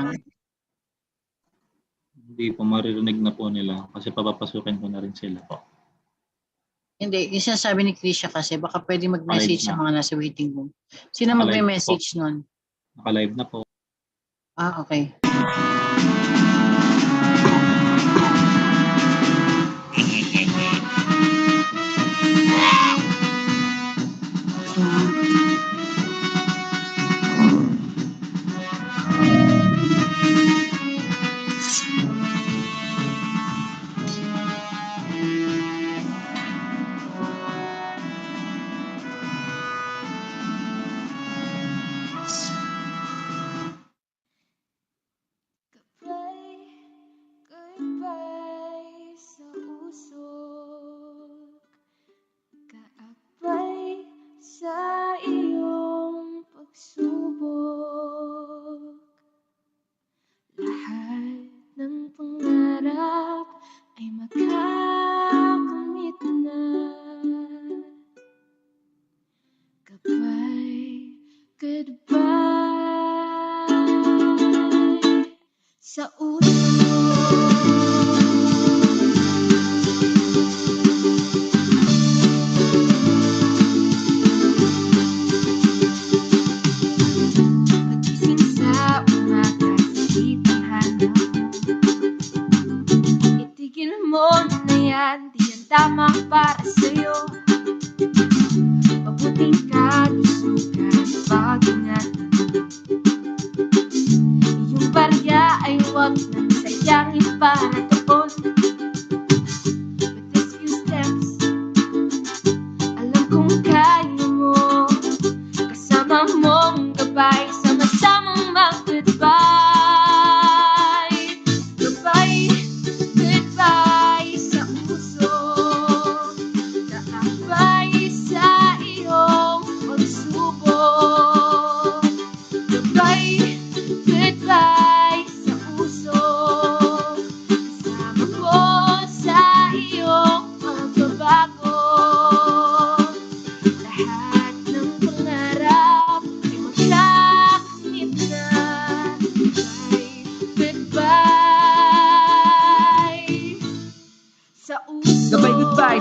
lang. Hindi po, maririnig na po nila kasi papapasukin ko na rin sila po. Hindi, yung sinasabi ni Krisha kasi baka pwede mag-message sa mga nasa waiting room. Sino Naka-live mag-message nun? Naka-live na po. Ah, okay.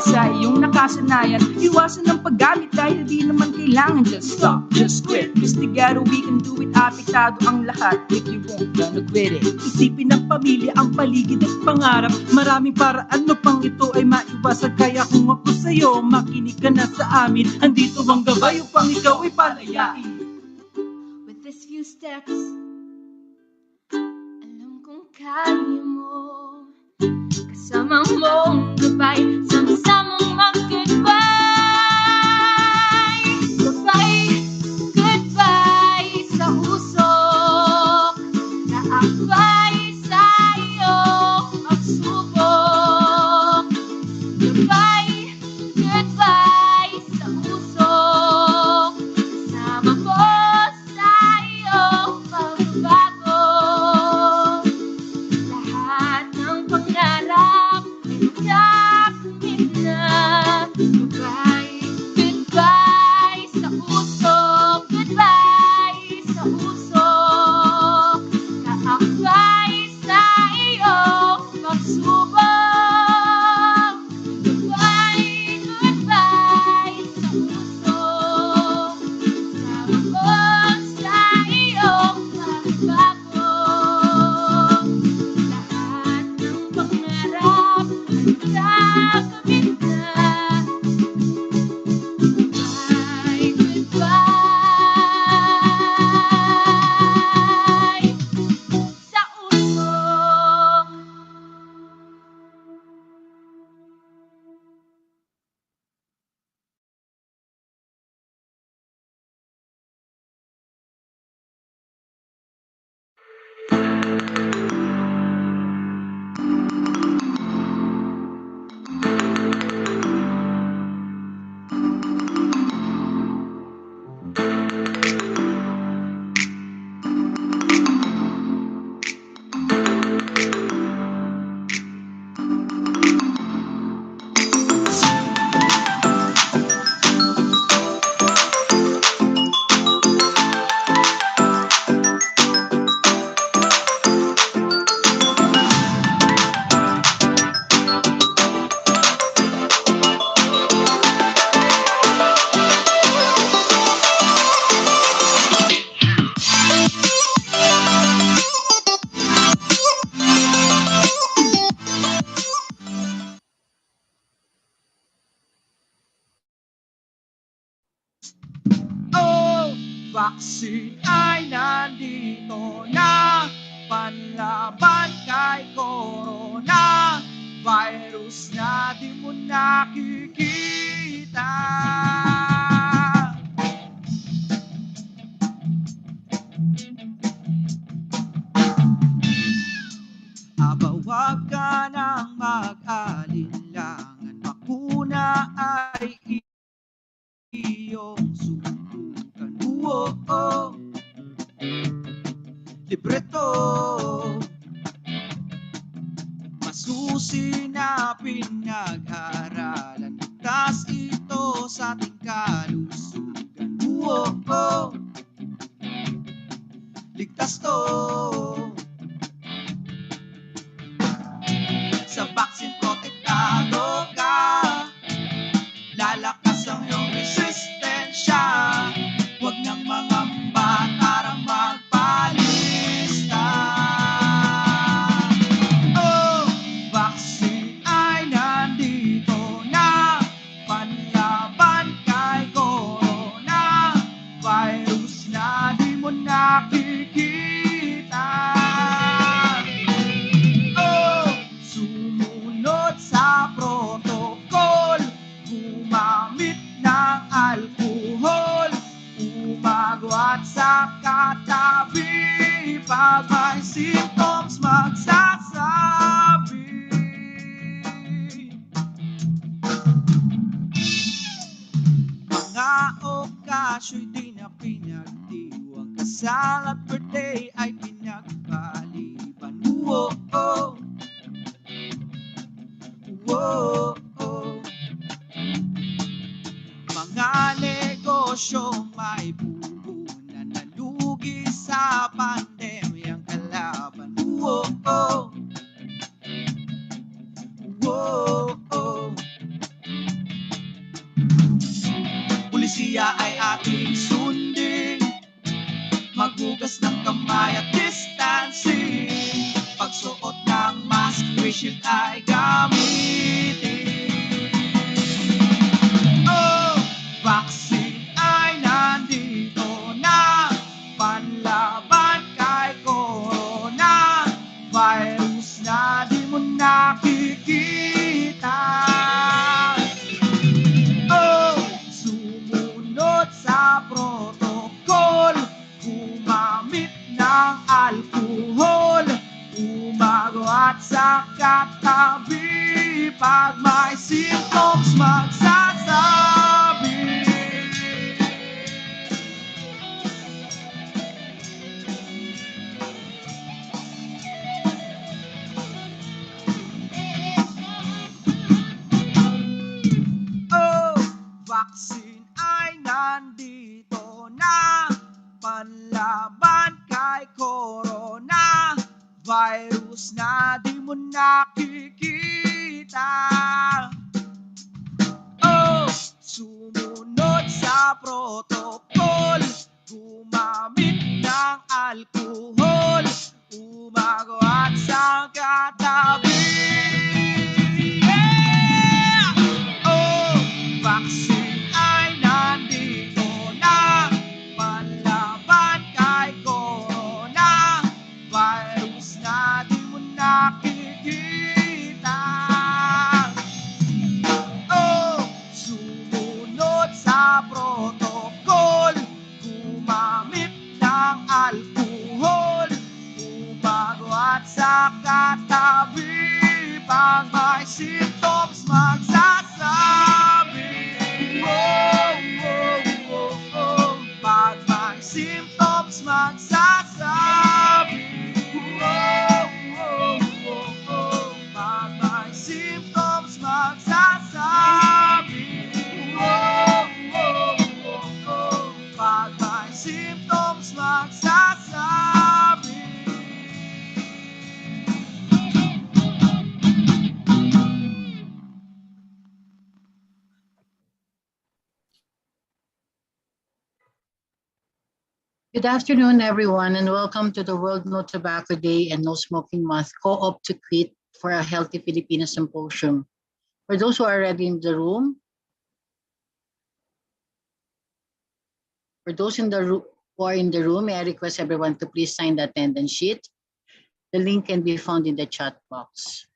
Sa iyong nakasanayan, iwasan ang paggamit dahil di naman kailangan. Just stop, just quit, investigaro, we can do it. Apektado ang lahat if you won't gonna quit it. Isipin ng pamilya ang paligid at pangarap. Maraming paraan pang ito ay maiwasan. Kaya kung ako sa'yo, makinig ka na sa amin. Andito ang gabay upang ikaw ay palayain. With these few steps, alam kong kaya mo. Kasama mong gabay, sama-samang mag-goodbye. Goodbye, goodbye sa usok. Naakbay sa iyong pagsubok. Goodbye, goodbye sa usok. Kasama ko sa iyong pagbabago. Lahat ng pangarap ay Vaccine ay nandito na, panlaban kay corona, virus na di mo nakikita. Aba, wag ka nang mag-alinlangan, bakuna ay iyong subukan. Oo, libre to, masusi na pinag-aralan, ligtas ito sa ating kalusugan. Oo, ligtas to. Sa vaccine protektado ka, lalakas ang iyong resistensya. Huwag nang mangamba, tara magpalista. Oh, vaccine ay nandito na, panlaban kay corona, virus na di mo nakikita. Sumunod sa protocol, gumamit ng alcohol, umagwat sa katabi, pag may symptoms magsasabi. Mga okasyo'y di na pinagdiwang, kasal at birthday ay pinagpaliban. Oo, oh, oh. Mga negosyo may puhunan, nalugi sa pandemyang kalaban. Oh, oh. Oh, oh. Pulisiya ay ating sundin, maghugas ng kamay at distancing, pagsuot ng mask, face shield ay gamitin. Oh, vaccine ay nandito na, panlaban kay corona, virus na di mo nakikita. Oh, sumunod sa protocol, gumamit ng alcohol, umagwat sa katabi, pag may symptoms magsasabi. Oh, vaccine ay nandito na, panlaban kay corona, virus na di mo nakikita. Oh, sumunod sa protocol, gumamit ng alcohol, umagwat sa katabi. Yeah! Oh, vaccine ay nandito na, panlaban kay corona, virus na di mo nakikita. Oh, sumunod sa protocol, gumamit ng alcohol, umagwat sa katabi, pag may symptoms magsasabi. Oh, oh, oh, oh. Pag may symptoms magsasabi. Oh, oh, oh, oh. Pag may symptoms magsasabi. Oh, oh, oh, oh. Pag may symptoms magsasabi. Good afternoon, everyone, and welcome to the World No Tobacco Day and No Smoking Month Co-op to Quit for a Healthy Pilipinas Symposium. For those who are already in the room, for those in the room, who are in the room, may I request everyone to please sign the attendance sheet. The link can be found in the chat box.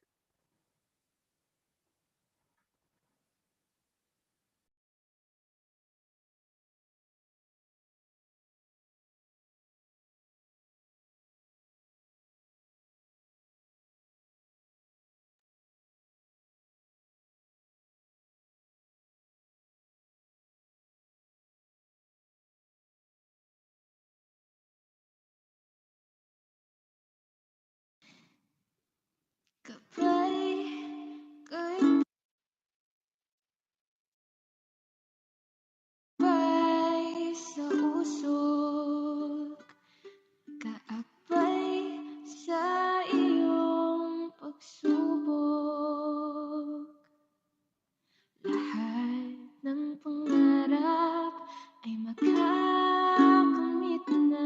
Kaabay sa usok, kaabay sa iyong pagsubok. Lahat ng pangarap ay makakamit na.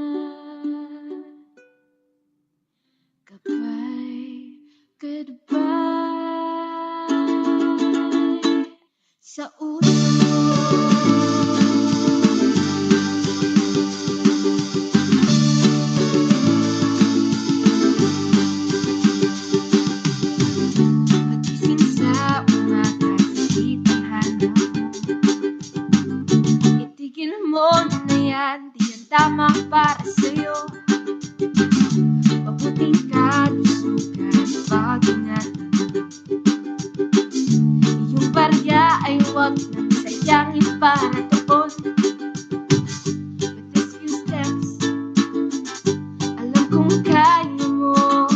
Goodbye sa usok. Pagising sa umaga, di tanghana mo. Itigil mo na yan, di yan tama para sa'yo. Mabuting kalusugan, pag-ingatan mo. Iyong barya ay huwag nang sayangin para doon. With these few steps, alam kong kaya mo.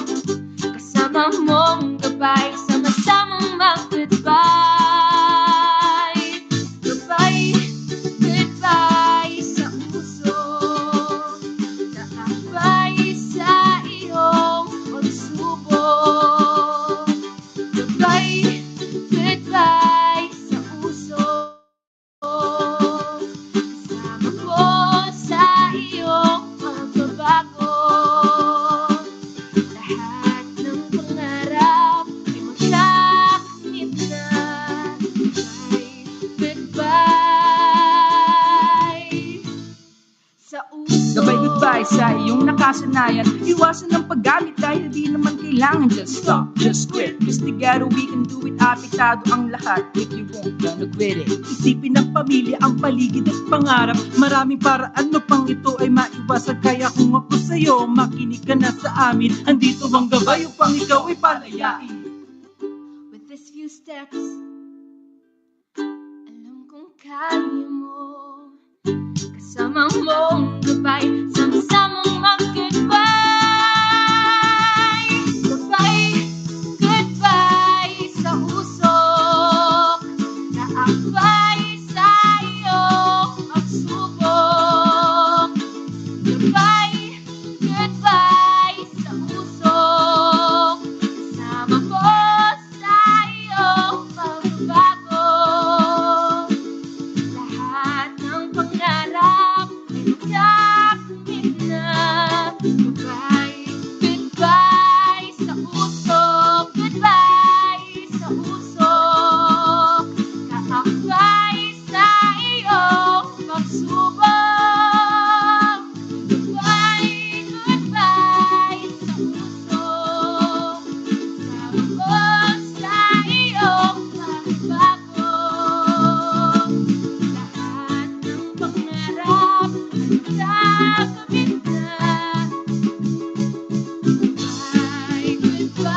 Kasama mong gabay, sama-samang mag-goodbye. Goodbye, goodbye sa puso. Kaabay sa iyong pagsubok. Goodbye, goodbye sa puso. Kasama ko sa iyong pagbabago. Lahat ng pangarap ay magkakamit na. Goodbye sa uso. Goodbye sa iyong nakasanayan. Iwasan ng paggamit dahil di naman kailangan. Just stop, just quit. Cause together we can do it. Apektado ang lahat. If you won't, gonna quit it. Isipin ng pamilya ang paligid at pangarap. Maraming paraan no pang ito ay maiwasan. Kaya kung ako sa'yo, makinig ka na sa amin. Andito ang gabay upang ikaw ay palayain. With these few steps, alam kong kaya mo. Kasama mong gabay, sama-samang mag-goodbye. Goodbye, goodbye sa usok. Kaabay sa iyong pagsubok. Goodbye, goodbye sa usok. Kasama ko sa iyong pagbabago. Lahat ng pangarap ay magkakamit na. Goodbye, goodbye sa usok. Goodbye sa usok. Kaabay sa iyong pagsubok. Goodbye, goodbye sa usok. Kasama ko sa iyong pagbabago. Lahat ng pangarap ay magkakamit na. Goodbye, goodbye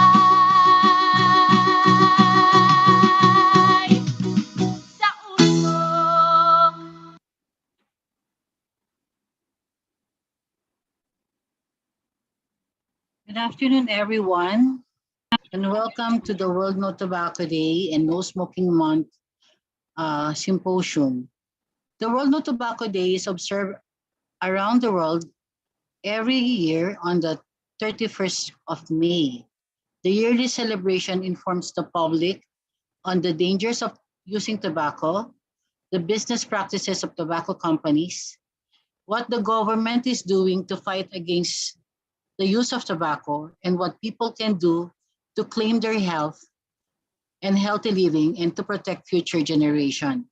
sa usok. Good afternoon, everyone, and welcome to the World No Tobacco Day and No Smoking Month Symposium. The World No Tobacco Day is observed around the world every year on the 31st of May. The yearly celebration informs the public on the dangers of using tobacco, the business practices of tobacco companies, what the government is doing to fight against the use of tobacco, and what people can do to claim their health and healthy living and to protect future generation.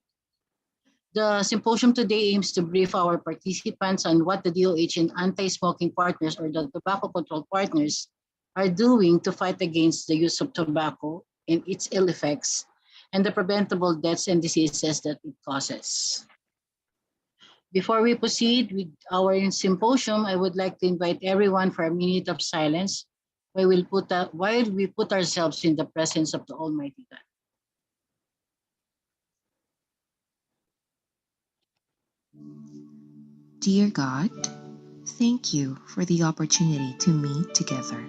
The symposium today aims to brief our participants on what the DOH and anti-smoking partners or the tobacco control partners are doing to fight against the use of tobacco and its ill effects and the preventable deaths and diseases that it causes. Before we proceed with our symposium, I would like to invite everyone for a minute of silence while we put ourselves in the presence of the Almighty God. Dear God, thank you for the opportunity to meet together.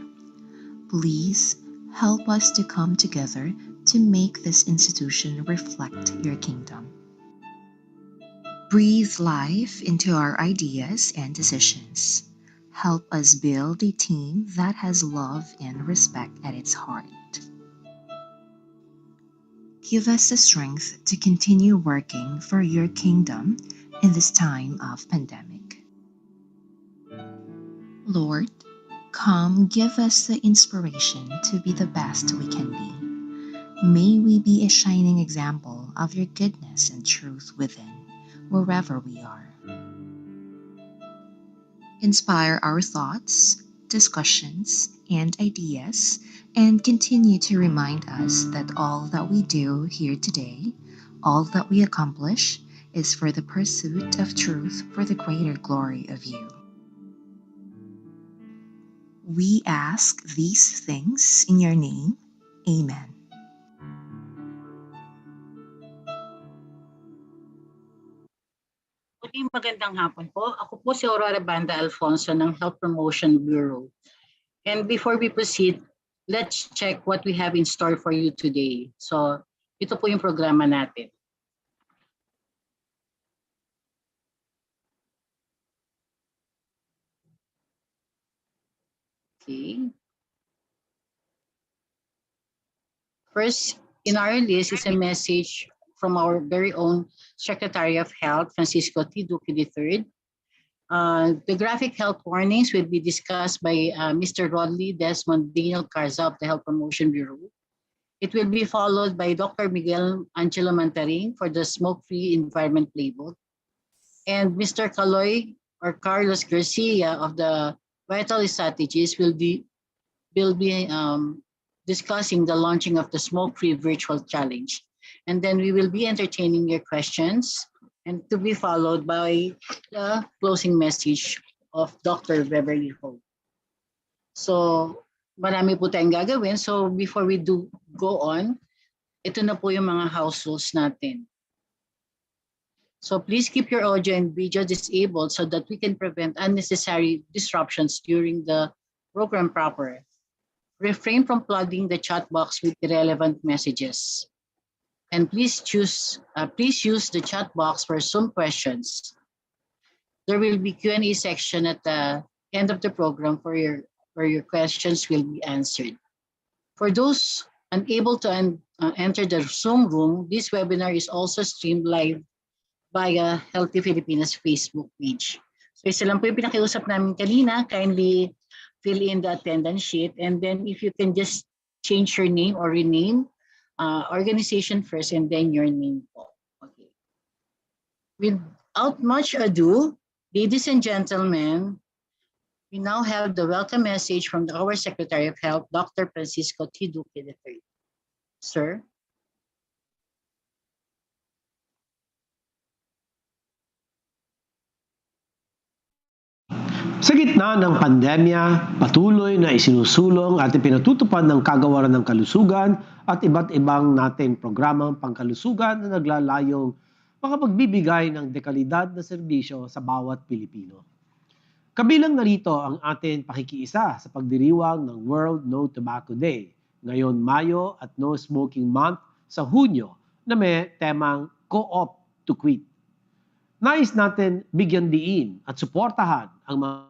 Please help us to come together to make this institution reflect your kingdom. Breathe life into our ideas and decisions. Help us build a team that has love and respect at its heart. Give us the strength to continue working for your kingdom in this time of pandemic. Lord, come give us the inspiration to be the best we can be. May we be a shining example of your goodness and truth within, wherever we are. Inspire our thoughts, discussions, and ideas, and continue to remind us that all that we do here today, all that we accomplish, is for the pursuit of truth for the greater glory of you. We ask these things in your name. Amen. Muling magandang hapon po. Ako po si Aurora Banda Alfonso ng Health Promotion Bureau. And before we proceed, let's check what we have in store for you today. So, ito po yung programa natin. Okay. First, in our list is a message from our very own Secretary of Health, Francisco T. Duque III. The graphic health warnings will be discussed by Mr. Rodley Desmond Daniel Carza of the Health Promotion Bureau. It will be followed by Dr. Miguel Angelo Mantaring for the Smoke-Free Environment Playbook, and Mr. Caloy or Carlos Garcia of the Vital Strategies will be discussing the launching of the Smoke-Free Virtual Challenge. And then we will be entertaining your questions, and to be followed by the closing message of Dr. Beverly Ho. So, marami po tayong gagawin. So, before we do go on, ito na po yung mga house rules natin. So, please keep your audio and video disabled so that we can prevent unnecessary disruptions during the program proper. Refrain from plugging the chat box with irrelevant messages. And please use the chat box for Zoom questions. There will be Q&A section at the end of the program where your questions will be answered. For those unable to enter the Zoom room, this webinar is also streamed live via Healthy Pilipinas Facebook page. So isa lang po yung pinakiusap namin kanina, kindly fill in the attendance sheet, and then if you can just change your name or rename organization first and then your name po. Okay. Without much ado, ladies and gentlemen, we now have the welcome message from our Secretary of Health, Dr. Francisco T. Duque III. Sir. Sa gitna ng pandemya, patuloy na isinusulong at ipinatutupad ng Kagawaran ng Kalusugan at iba't ibang nating programang pangkalusugan na naglalayong makapagbibigay ng dekalidad na serbisyo sa bawat Pilipino. Kabilang narito ang ating pakikiisa sa pagdiriwang ng World No Tobacco Day, ngayon Mayo at No Smoking Month sa Hunyo na may temang Co-op to Quit. Nais natin bigyan diin at suportahan ang mga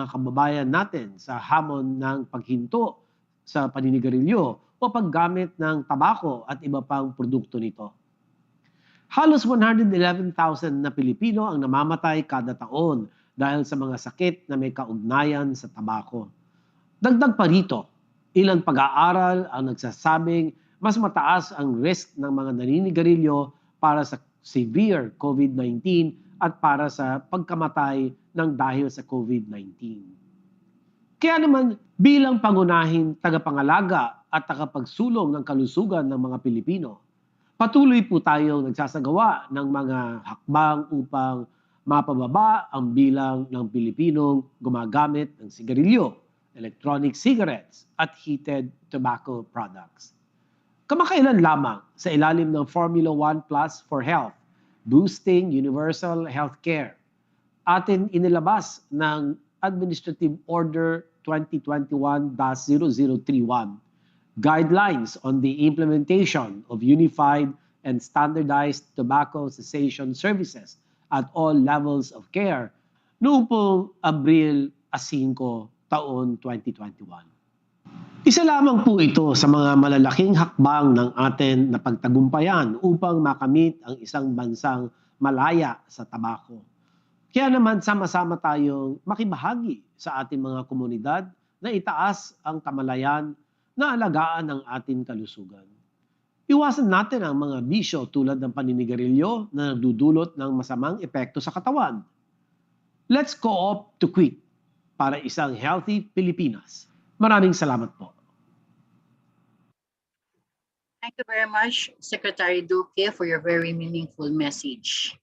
kababayan natin sa hamon ng paghinto sa paninigarilyo o paggamit ng tabako at iba pang produkto nito. Halos 111,000 na Pilipino ang namamatay kada taon dahil sa mga sakit na may kaugnayan sa tabako. Dagdag pa rito, ilang pag-aaral ang nagsasabing mas mataas ang risk ng mga naninigarilyo para sa severe COVID-19 at para sa pagkamatay ng dahil sa COVID-19. Kaya naman bilang pangunahing tagapangalaga at tagapagsulong ng kalusugan ng mga Pilipino, patuloy po tayong nagsasagawa ng mga hakbang upang mapababa ang bilang ng Pilipinong gumagamit ng sigarilyo, electronic cigarettes at heated tobacco products. Kamakailan lamang sa ilalim ng Formula 1 Plus for Health, Boosting Universal Healthcare, atin inilabas ng Administrative Order 2021-0031, Guidelines on the Implementation of Unified and Standardized Tobacco Cessation Services at all levels of care noong pong Abril 5, taon 2021. Isa lamang po ito sa mga malalaking hakbang ng atin na pagtagumpayan upang makamit ang isang bansang malaya sa tabako. Kaya naman sama-sama tayong makibahagi sa ating mga komunidad na itaas ang kamalayan na alagaan ang ating kalusugan. Iwasan natin ang mga bisyo tulad ng paninigarilyo na nagdudulot ng masamang epekto sa katawan. Let's co-op to quit para isang healthy Pilipinas. Maraming salamat po. Thank you very much, Secretary Duque, for your very meaningful message.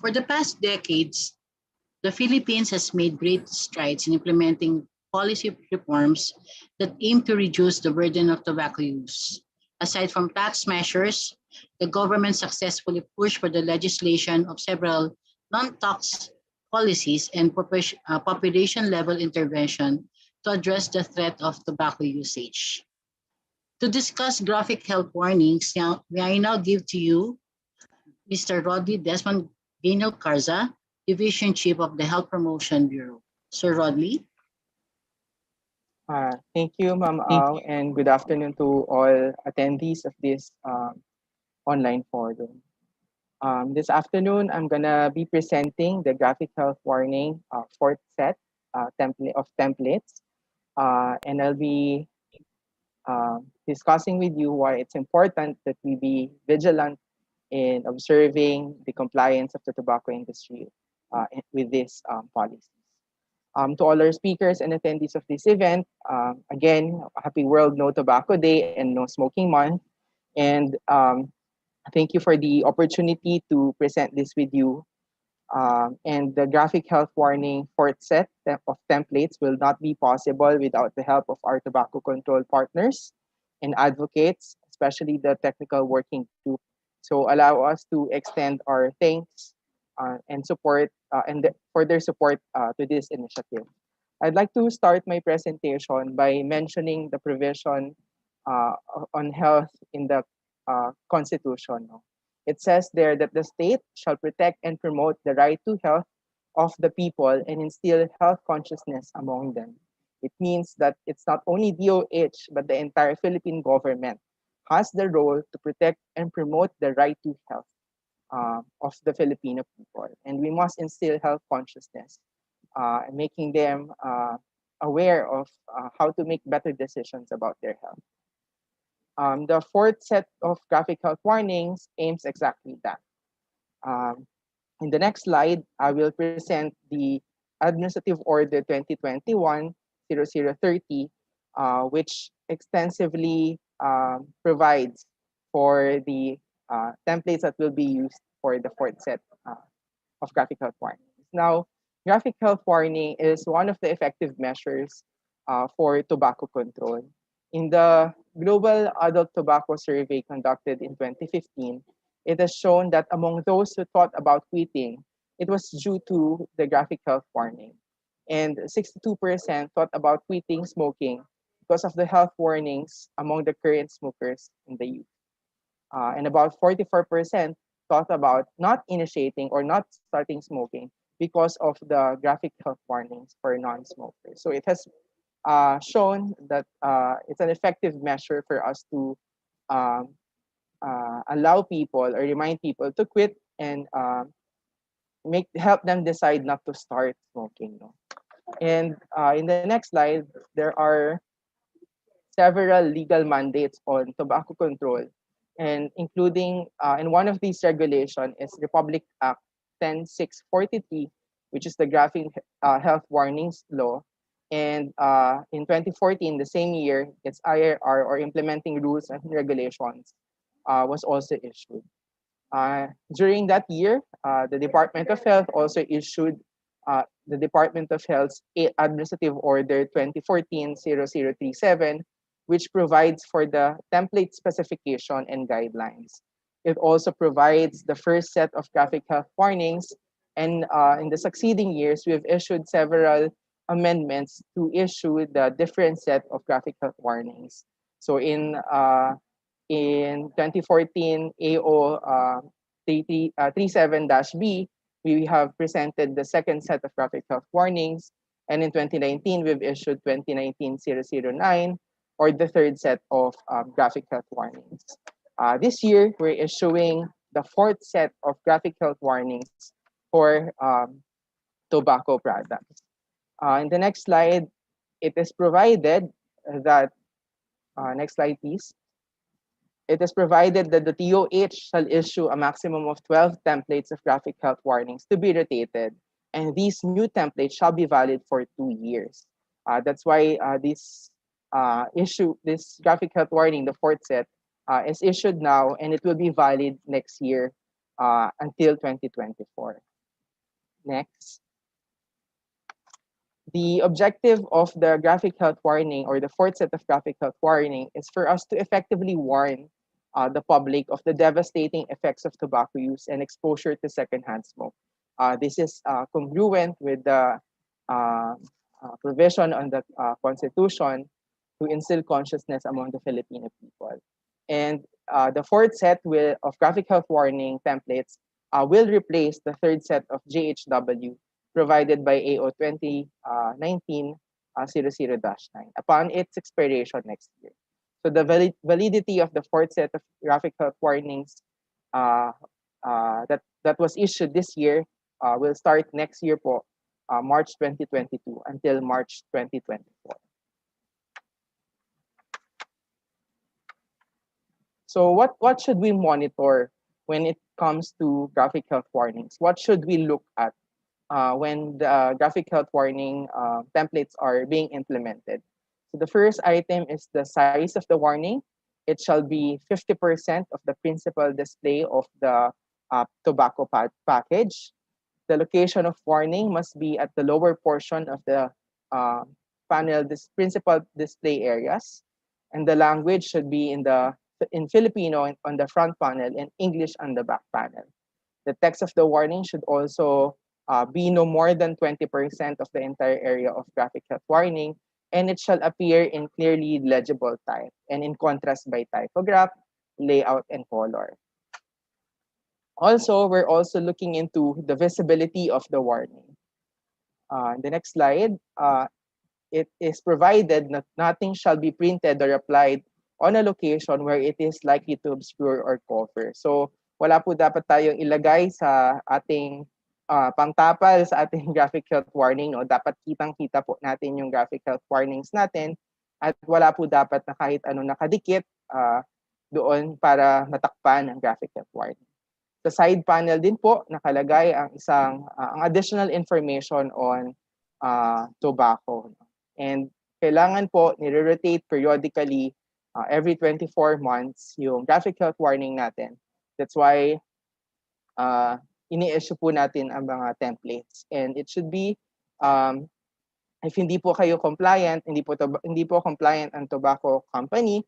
For the past decades, the Philippines has made great strides in implementing policy reforms that aim to reduce the burden of tobacco use. Aside from tax measures, the government successfully pushed for the legislation of several non-tax policies and population-level intervention to address the threat of tobacco usage. To discuss graphic health warnings, may I now give to you Mr. Rodney Desmond Daniel Carza, Division Chief of the Health Promotion Bureau. Sir Rodley. Thank you, Ma'am Au, and good afternoon to all attendees of this online forum. This afternoon, I'm gonna be presenting the graphic health warning fourth set of templates, and I'll be discussing with you why it's important that we be vigilant in observing the compliance of the tobacco industry with these policies. To all our speakers and attendees of this event, again, happy World No Tobacco Day and No Smoking Month. And thank you for the opportunity to present this with you. And the graphic health warning fourth set of templates will not be possible without the help of our tobacco control partners and advocates, especially the technical working group. So allow us to extend our thanks and support for their support to this initiative. I'd like to start my presentation by mentioning the provision on health in the Constitution. It says there that the state shall protect and promote the right to health of the people and instill health consciousness among them. It means that it's not only DOH, but the entire Philippine government has the role to protect and promote the right to health of the Filipino people. And we must instill health consciousness, making them aware of how to make better decisions about their health. The fourth set of graphic health warnings aims exactly that. In the next slide, I will present the Administrative Order 2021-0030, which extensively provides for the templates that will be used for the fourth set of graphic health warnings. Now, graphic health warning is one of the effective measures for tobacco control. In the Global Adult Tobacco Survey conducted in 2015, it has shown that among those who thought about quitting, it was due to the graphic health warning. And 62% thought about quitting smoking because of the health warnings among the current smokers in the youth. And about 44% thought about not initiating or not starting smoking because of the graphic health warnings for non-smokers. So it has shown that it's an effective measure for us to allow people or remind people to quit and help them decide not to start smoking. No? And in the next slide, there are several legal mandates on tobacco control and including and one of these regulation is Republic Act 10643, which is the graphic health warnings law. And in 2014, the same year, its IRR, or implementing rules and regulations, was also issued. During that year, the Department of Health also issued the Department of Health's Administrative Order 2014-0037, which provides for the template specification and guidelines. It also provides the first set of graphic health warnings, and in the succeeding years, we've issued several amendments to issue the different set of graphic health warnings. So in 2014 AO 37-B, we have presented the second set of graphic health warnings. And in 2019, we've issued 2019-009, or the third set of graphic health warnings. This year, we're issuing the fourth set of graphic health warnings for tobacco products. In the next slide, it is provided that, next slide please. It is provided that the TOH shall issue a maximum of 12 templates of graphic health warnings to be rotated, and these new templates shall be valid for 2 years. That's why this graphic health warning, the fourth set, is issued now, and it will be valid next year until 2024. Next. The objective of the graphic health warning, or the fourth set of graphic health warning, is for us to effectively warn the public of the devastating effects of tobacco use and exposure to secondhand smoke. This is congruent with the provision on the Constitution to instill consciousness among the Filipino people. And the fourth set of graphic health warning templates will replace the third set of GHW provided by AO 2019-00-9 upon its expiration next year. So the validity of the fourth set of graphic health warnings that was issued this year will start next year po, March 2022 until March 2024. So what should we monitor when it comes to graphic health warnings? What should we look at when the graphic health warning templates are being implemented? So the first item is the size of the warning. It shall be 50% of the principal display of the tobacco package. The location of warning must be at the lower portion of the principal display areas, and the language should be in Filipino on the front panel and English on the back panel. The text of the warning should also be no more than 20% of the entire area of graphic health warning, and it shall appear in clearly legible type and in contrast by typograph, layout, and color. Also, we're also looking into the visibility of the warning. The next slide, it is provided that nothing shall be printed or applied on a location where it is likely to obscure or cover. So, wala po dapat tayong ilagay sa ating pangtapal sa ating graphic health warning. No? Dapat kitang-kita po natin yung graphic health warnings natin, at wala po dapat na kahit ano nakadikit doon para matakpan ang graphic health warning. Sa side panel din po nakalagay ang ang additional information on tobacco. And kailangan po nire-rotate periodically every 24 months yung graphic health warning natin. That's why ini-issue po natin ang mga templates, and it should be if hindi po kayo compliant, hindi po compliant ang tobacco company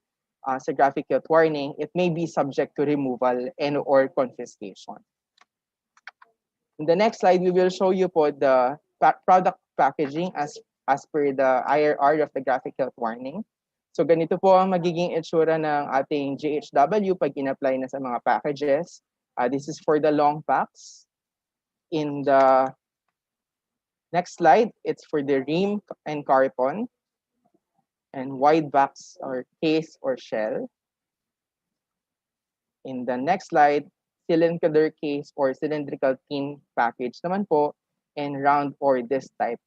sa graphic health warning, it may be subject to removal and or confiscation. In the next slide, we will show you po the product packaging as per the IRR of the graphic health warning. So ganito po ang magiging itsura ng ating GHW pag in-apply na sa mga packages. This is for the long packs. In the next slide, it's for the rim and carton, and wide backs or case or shell. In the next slide, cylinder case or cylindrical tin package naman po, and round or disc type.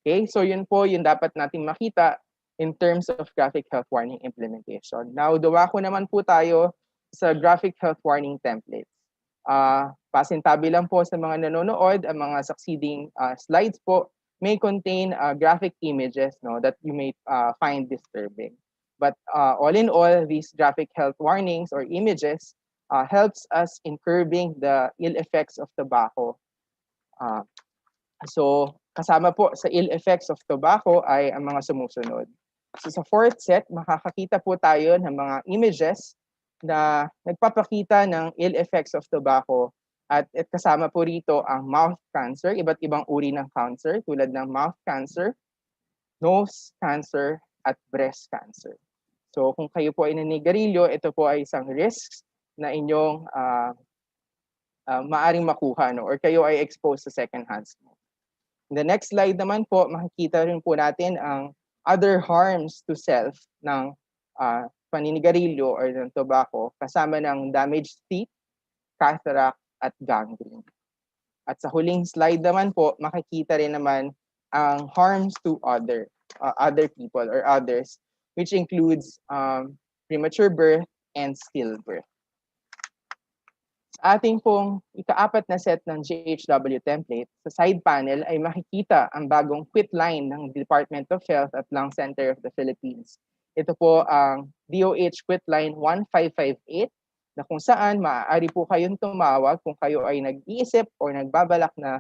Okay, so yun po yung dapat nating makita in terms of graphic health warning implementation. Now, dumako naman po tayo sa graphic health warning templates. Pasintabi lang po sa mga nanonood, ang mga succeeding slides po may contain graphic images, no, that you may find disturbing. But all in all, these graphic health warnings or images helps us in curbing the ill effects of tobacco. So kasama po sa ill effects of tobacco ay ang mga sumusunod. So sa fourth set, makakakita po tayo ng mga images na nagpapakita ng ill effects of tobacco at kasama po rito ang mouth cancer, iba't ibang uri ng cancer tulad ng mouth cancer, nose cancer, at breast cancer. So kung kayo po ay naninigarilyo, ito po ay isang risks na inyong maaring makuha, no? Or kayo ay exposed sa second-hand smoke. In the next slide naman po, makikita rin po natin ang other harms to self ng paninigarilyo or ng tobacco kasama ng damaged teeth, cataract, at gangrene. At sa huling slide naman po, makikita rin naman ang harms to other people or others, which includes premature birth and stillbirth. Sa ating pong ika-apat na set ng GHW template, sa side panel ay makikita ang bagong quit line ng Department of Health at Lung Center of the Philippines. Ito po ang DOH quit line 1558 na kung saan maaari po kayong tumawag kung kayo ay nag-iisip o nagbabalak na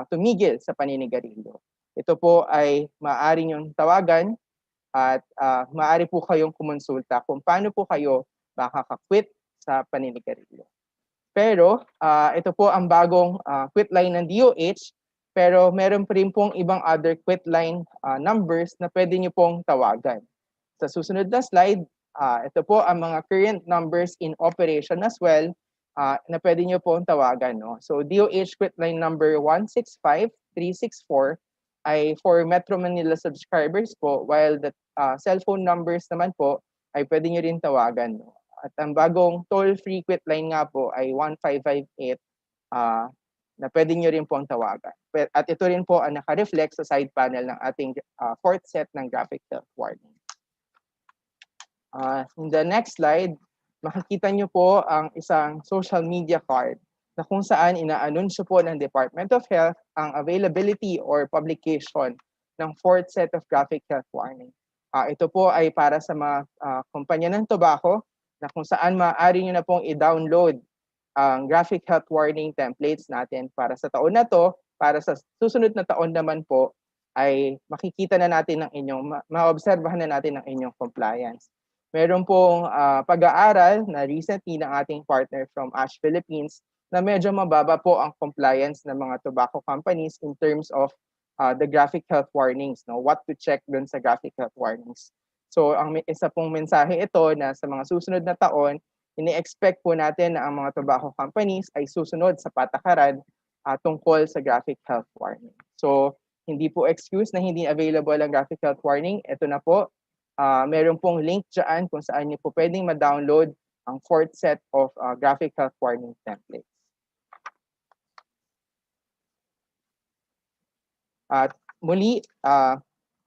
tumigil sa paninigarilyo. Ito po ay maaari niyong tawagan at maaari po kayong kumonsulta kung paano po kayo makaka-quit sa paninigarilyo. Pero ito po ang bagong quit line ng DOH, pero meron pa rin pong ibang other quit line numbers na pwede nyo pong tawagan. Sa susunod na slide, ito po ang mga current numbers in operation as well na pwede nyo pong tawagan. No? So DOH quit line number 165364 ay for Metro Manila subscribers po, while the cellphone numbers naman po ay pwede nyo rin tawagan. No? At ang bagong toll-free quit line nga po ay 1558 na pwede nyo rin po ang tawagan. At ito rin po ang naka-reflect sa side panel ng ating fourth set ng graphic health warning. In the next slide, makikita nyo po ang isang social media card na kung saan inaanunsyo po ng Department of Health ang availability or publication ng fourth set of graphic health warning. Ito po ay para sa mga kumpanya ng tobacco na kung saan maaari nyo na pong i-download ang graphic health warning templates natin para sa taon na to, para sa susunod na taon naman po ay makikita na natin ang inyong, maobserbahan na natin ang inyong compliance. Meron pong pag-aaral na recently ng ating partner from ASH Philippines na medyo mababa po ang compliance ng mga tobacco companies in terms of the graphic health warnings, no? What to check dun sa graphic health warnings. So ang isa pong mensahe ito na sa mga susunod na taon, ini-expect po natin na ang mga tobacco companies ay susunod sa patakaran tungkol sa graphic health warning. So hindi po excuse na hindi available ang graphic health warning. Ito na po, meron pong link dyan kung saan niyo po pwedeng ma-download ang fourth set of graphic health warning templates. At muli,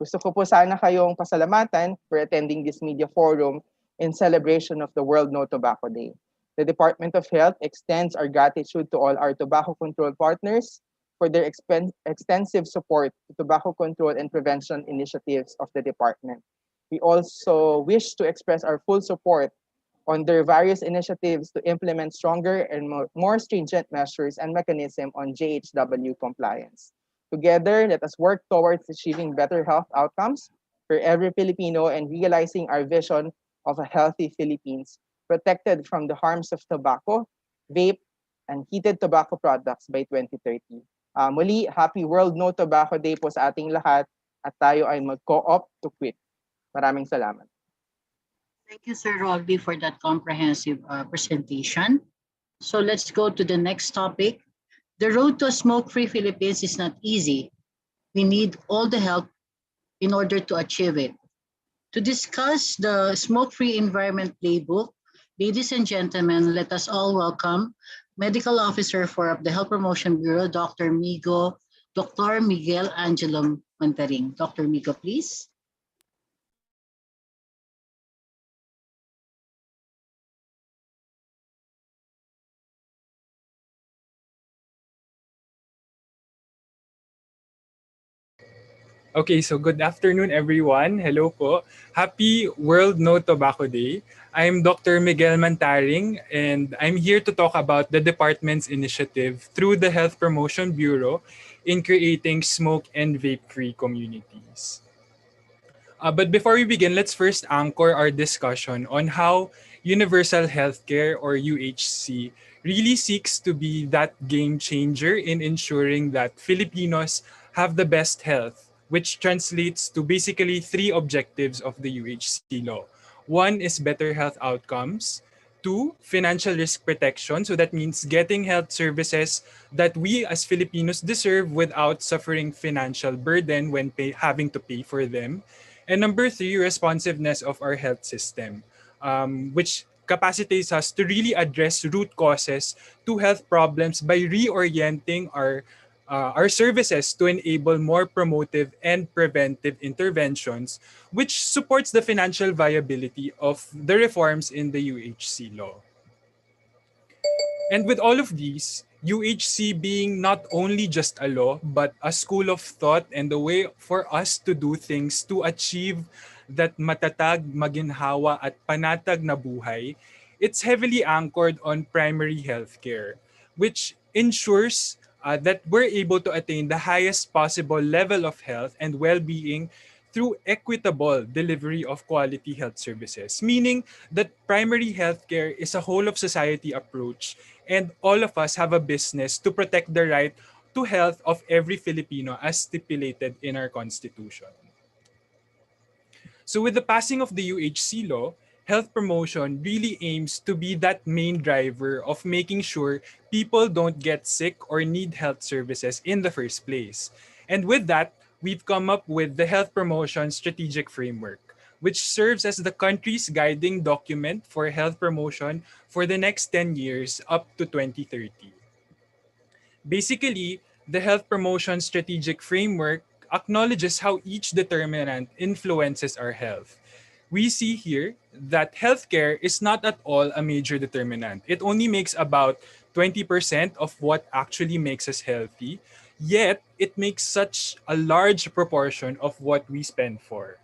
gusto ko po sana kayong pasalamatan for attending this media forum in celebration of the World No Tobacco Day. The Department of Health extends our gratitude to all our tobacco control partners for their extensive support to tobacco control and prevention initiatives of the department. We also wish to express our full support on their various initiatives to implement stronger and more stringent measures and mechanism on GHW compliance. Together, let us work towards achieving better health outcomes for every Filipino and realizing our vision of a healthy Philippines, protected from the harms of tobacco, vape, and heated tobacco products by 2030. Muli, happy World No Tobacco Day po sa ating lahat at tayo ay mag-co-op to quit. Maraming salamat. Thank you, Sir Rolby, for that comprehensive presentation. So let's go to the next topic. The road to a smoke-free Philippines is not easy. We need all the help in order to achieve it. To discuss the smoke-free environment playbook, ladies and gentlemen, let us all welcome Medical Officer for the Health Promotion Bureau, Dr. Miguel Angelo Montaring. Dr. Migo, please. Okay, so good afternoon everyone. Hello po. Happy World No Tobacco Day. I'm Dr. Miguel Mantaring and I'm here to talk about the department's initiative through the Health Promotion Bureau in creating smoke and vape-free communities. But before we begin, let's first anchor our discussion on how universal healthcare or UHC really seeks to be that game changer in ensuring that Filipinos have the best health, which translates to basically three objectives of the UHC law. One is better health outcomes. Two, financial risk protection. So that means getting health services that we as Filipinos deserve without suffering financial burden when having to pay for them. And number three, responsiveness of our health system, which capacitates us to really address root causes to health problems by reorienting our services to enable more promotive and preventive interventions, which supports the financial viability of the reforms in the UHC law. And with all of these, UHC being not only just a law, but a school of thought and a way for us to do things to achieve that matatag, maginhawa at panatag na buhay, it's heavily anchored on primary healthcare, which ensures that we're able to attain the highest possible level of health and well-being through equitable delivery of quality health services, meaning that primary healthcare is a whole of society approach and all of us have a business to protect the right to health of every Filipino as stipulated in our constitution. So with the passing of the UHC law, health promotion really aims to be that main driver of making sure people don't get sick or need health services in the first place. And with that, we've come up with the Health Promotion Strategic Framework, which serves as the country's guiding document for health promotion for the next 10 years up to 2030. Basically, the Health Promotion Strategic Framework acknowledges how each determinant influences our health. We see here that healthcare is not at all a major determinant. It only makes about 20% of what actually makes us healthy, yet it makes such a large proportion of what we spend for.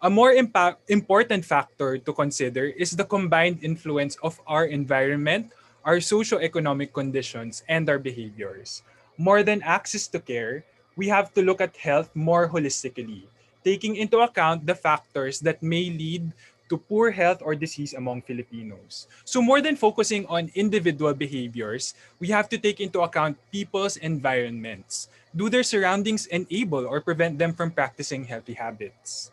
A more important factor to consider is the combined influence of our environment, our socio-economic conditions, and our behaviors. More than access to care, we have to look at health more holistically, taking into account the factors that may lead to poor health or disease among Filipinos. So more than focusing on individual behaviors, we have to take into account people's environments. Do their surroundings enable or prevent them from practicing healthy habits?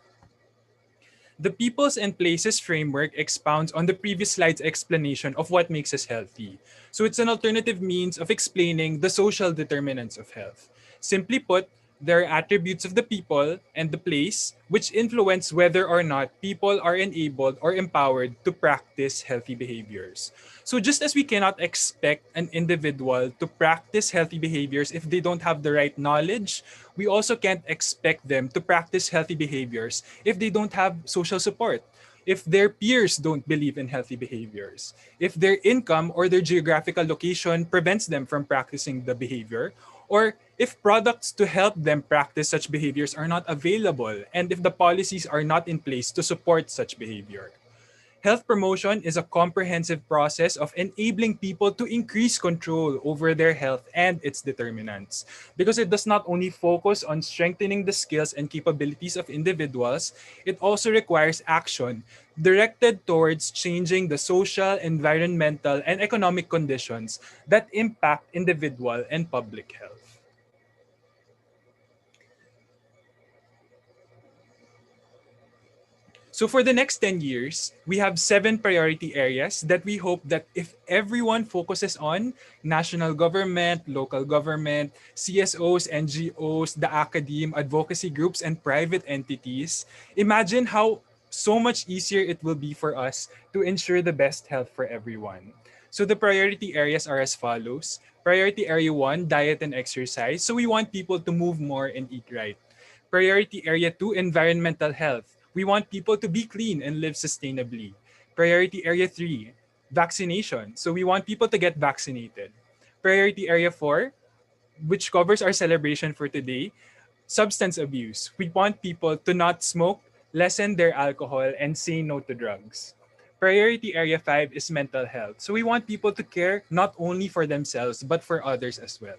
The Peoples and Places framework expounds on the previous slide's explanation of what makes us healthy. So it's an alternative means of explaining the social determinants of health. Simply put, there are attributes of the people and the place which influence whether or not people are enabled or empowered to practice healthy behaviors. So just as we cannot expect an individual to practice healthy behaviors if they don't have the right knowledge, we also can't expect them to practice healthy behaviors if they don't have social support, if their peers don't believe in healthy behaviors, if their income or their geographical location prevents them from practicing the behavior, or if products to help them practice such behaviors are not available, and if the policies are not in place to support such behavior. Health promotion is a comprehensive process of enabling people to increase control over their health and its determinants. Because it does not only focus on strengthening the skills and capabilities of individuals, it also requires action directed towards changing the social, environmental, and economic conditions that impact individual and public health. So for the next 10 years, we have 7 priority areas that we hope that if everyone focuses on, national government, local government, CSOs, NGOs, the academe, advocacy groups, and private entities, imagine how so much easier it will be for us to ensure the best health for everyone. So the priority areas are as follows. Priority area 1, diet and exercise. So we want people to move more and eat right. Priority area 2, environmental health. We want people to be clean and live sustainably. Priority area 3, vaccination. So we want people to get vaccinated. Priority area 4, which covers our celebration for today, substance abuse. We want people to not smoke, lessen their alcohol, and say no to drugs. Priority area 5 is mental health. So we want people to care not only for themselves but for others as well.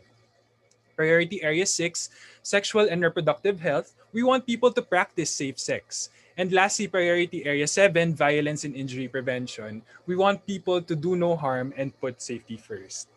Priority area 6, sexual and reproductive health. We want people to practice safe sex. And lastly, priority area 7, violence and injury prevention. We want people to do no harm and put safety first.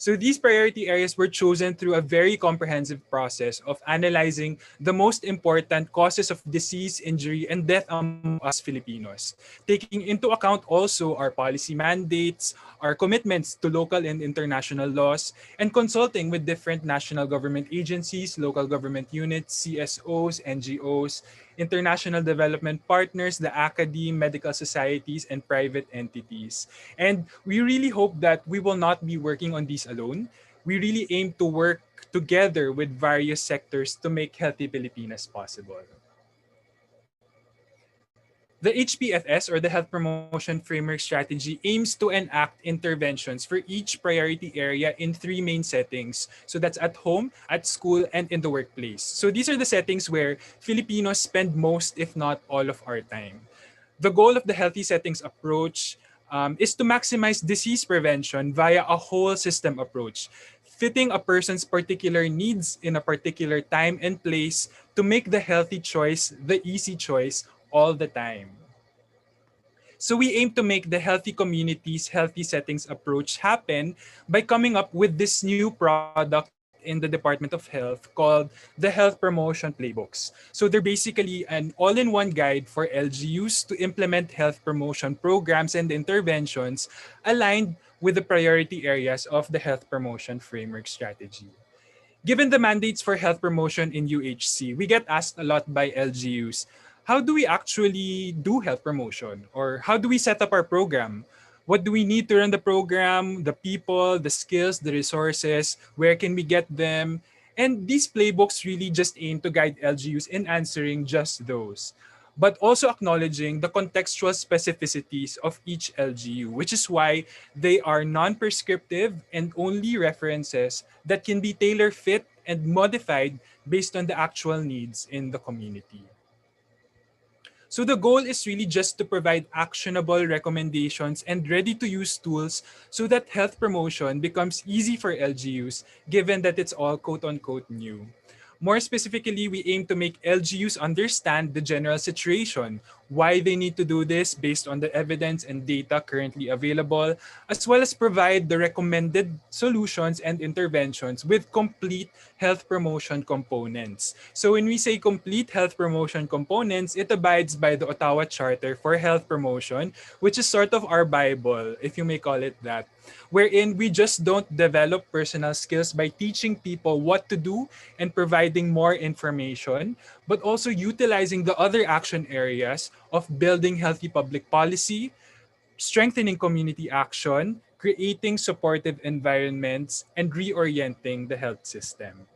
So these priority areas were chosen through a very comprehensive process of analyzing the most important causes of disease, injury, and death among us Filipinos, taking into account also our policy mandates, our commitments to local and international laws, and consulting with different national government agencies, local government units, CSOs, NGOs, international development partners, the academe, medical societies, and private entities. And we really hope that we will not be working on these alone. We really aim to work together with various sectors to make healthy Pilipinas possible. The HPFS, or the Health Promotion Framework Strategy, aims to enact interventions for each priority area in three main settings. So that's at home, at school, and in the workplace. So these are the settings where Filipinos spend most, if not all, of our time. The goal of the Healthy Settings approach is to maximize disease prevention via a whole system approach, fitting a person's particular needs in a particular time and place to make the healthy choice the easy choice all the time. So we aim to make the healthy communities, healthy settings approach happen by coming up with this new product in the Department of Health called the Health Promotion Playbooks. So they're basically an all-in-one guide for LGUs to implement health promotion programs and interventions aligned with the priority areas of the Health Promotion Framework Strategy. Given the mandates for health promotion in UHC, we get asked a lot by LGUs, how do we actually do health promotion? Or how do we set up our program? What do we need to run the program, the people, the skills, the resources, where can we get them? And these playbooks really just aim to guide LGUs in answering just those, but also acknowledging the contextual specificities of each LGU, which is why they are non-prescriptive and only references that can be tailor-fit and modified based on the actual needs in the community. So the goal is really just to provide actionable recommendations and ready-to-use tools so that health promotion becomes easy for LGUs, given that it's all quote-unquote new. More specifically, we aim to make LGUs understand the general situation, why they need to do this based on the evidence and data currently available, as well as provide the recommended solutions and interventions with complete health promotion components. So when we say complete health promotion components, it abides by the Ottawa Charter for Health Promotion, which is sort of our Bible, if you may call it that, wherein we just don't develop personal skills by teaching people what to do and providing more information, but also utilizing the other action areas of building healthy public policy, strengthening community action, creating supportive environments, and reorienting the health system.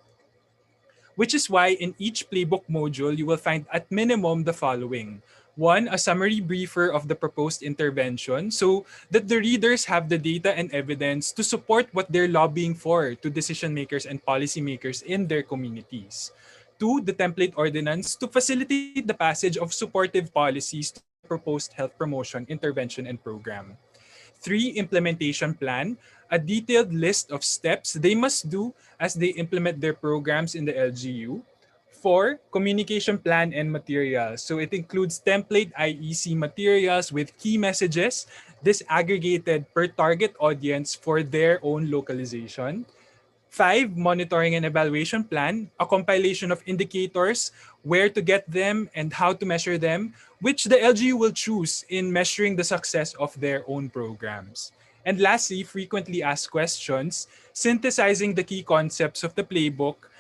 Which is why in each playbook module, you will find at minimum the following. One, a summary briefer of the proposed intervention so that the readers have the data and evidence to support what they're lobbying for to decision makers and policymakers in their communities. Two, the template ordinance to facilitate the passage of supportive policies to the proposed health promotion intervention and program. Three, implementation plan, a detailed list of steps they must do as they implement their programs in the LGU. Four, communication plan and materials. So it includes template IEC materials with key messages disaggregated per target audience for their own localization. Five, monitoring and evaluation plan, a compilation of indicators, where to get them and how to measure them, which the LGU will choose in measuring the success of their own programs. And lastly, frequently asked questions, synthesizing the key concepts of the playbook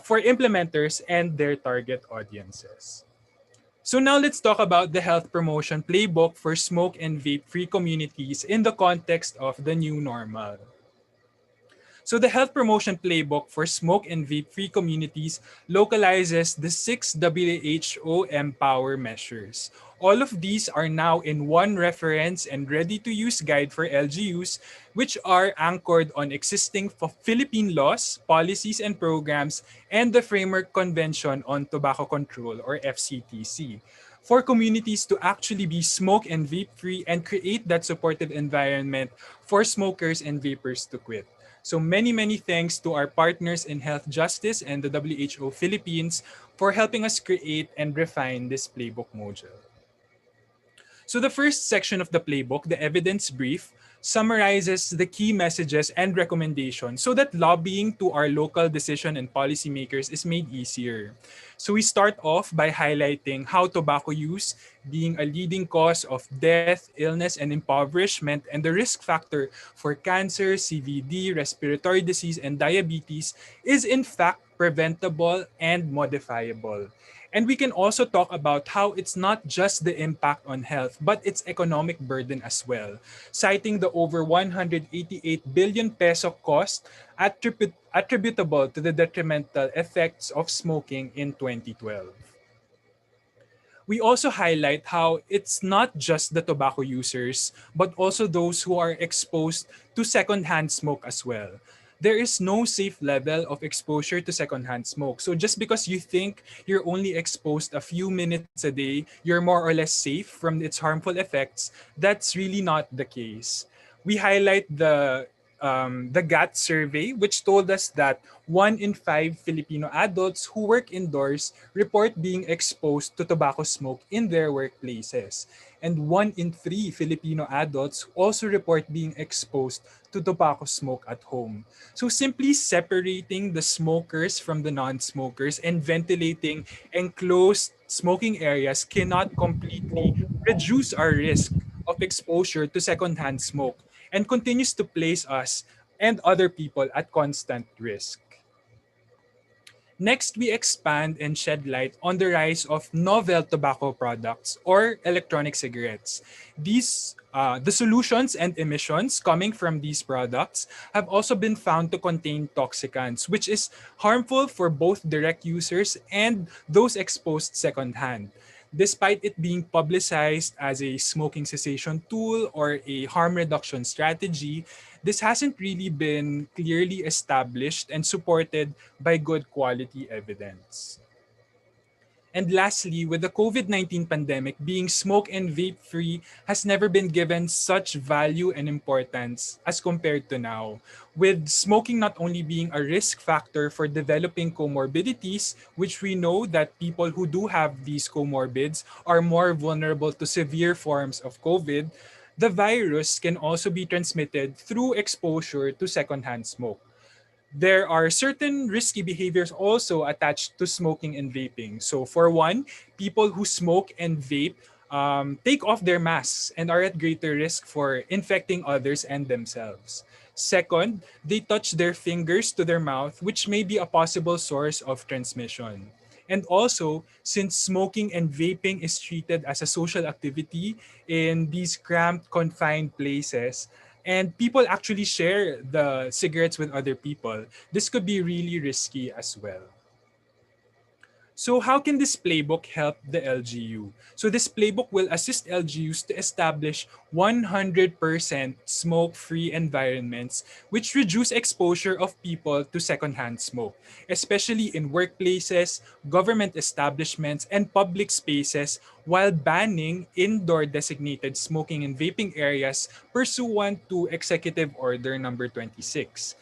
for implementers and their target audiences. So now let's talk about the health promotion playbook for smoke and vape-free communities in the context of the new normal. So the health promotion playbook for smoke and vape-free communities localizes the 6 WHO Empower measures. All of these are now in one reference and ready-to-use guide for LGUs, which are anchored on existing Philippine laws, policies, and programs, and the Framework Convention on Tobacco Control, or FCTC, for communities to actually be smoke and vape free and create that supportive environment for smokers and vapers to quit. So many thanks to our partners in health justice and the WHO Philippines for helping us create and refine this playbook module. So the first section of the playbook, the evidence brief, summarizes the key messages and recommendations so that lobbying to our local decision and policymakers is made easier. So we start off by highlighting how tobacco use, being a leading cause of death, illness, and impoverishment, and the risk factor for cancer, CVD, respiratory disease, and diabetes, is in fact preventable and modifiable. And we can also talk about how it's not just the impact on health, but its economic burden as well, citing the over 188 billion peso cost attributable to the detrimental effects of smoking in 2012. We also highlight how it's not just the tobacco users, but also those who are exposed to secondhand smoke as well. There is no safe level of exposure to secondhand smoke. So just because you think you're only exposed a few minutes a day, you're more or less safe from its harmful effects, that's really not the case. We highlight the GATT survey, which told us that 1 in 5 Filipino adults who work indoors report being exposed to tobacco smoke in their workplaces. And 1 in 3 Filipino adults also report being exposed to tobacco smoke at home. So simply separating the smokers from the non-smokers and ventilating enclosed smoking areas cannot completely reduce our risk of exposure to secondhand smoke and continues to place us and other people at constant risk. Next, we expand and shed light on the rise of novel tobacco products or electronic cigarettes. The solutions and emissions coming from these products have also been found to contain toxicants, which is harmful for both direct users and those exposed secondhand. Despite it being publicized as a smoking cessation tool or a harm reduction strategy, this hasn't really been clearly established and supported by good quality evidence. And lastly, with the COVID-19 pandemic, being smoke and vape free has never been given such value and importance as compared to now. With smoking not only being a risk factor for developing comorbidities, which we know that people who do have these comorbids are more vulnerable to severe forms of COVID, the virus can also be transmitted through exposure to secondhand smoke. There are certain risky behaviors also attached to smoking and vaping. So, for one, people who smoke and vape take off their masks and are at greater risk for infecting others and themselves. Second, they touch their fingers to their mouth, which may be a possible source of transmission. And also, since smoking and vaping is treated as a social activity in these cramped, confined places, and people actually share the cigarettes with other people, this could be really risky as well. So how can this playbook help the LGU? So this playbook will assist LGUs to establish 100% smoke-free environments which reduce exposure of people to secondhand smoke, especially in workplaces, government establishments, and public spaces, while banning indoor designated smoking and vaping areas pursuant to Executive Order number 26.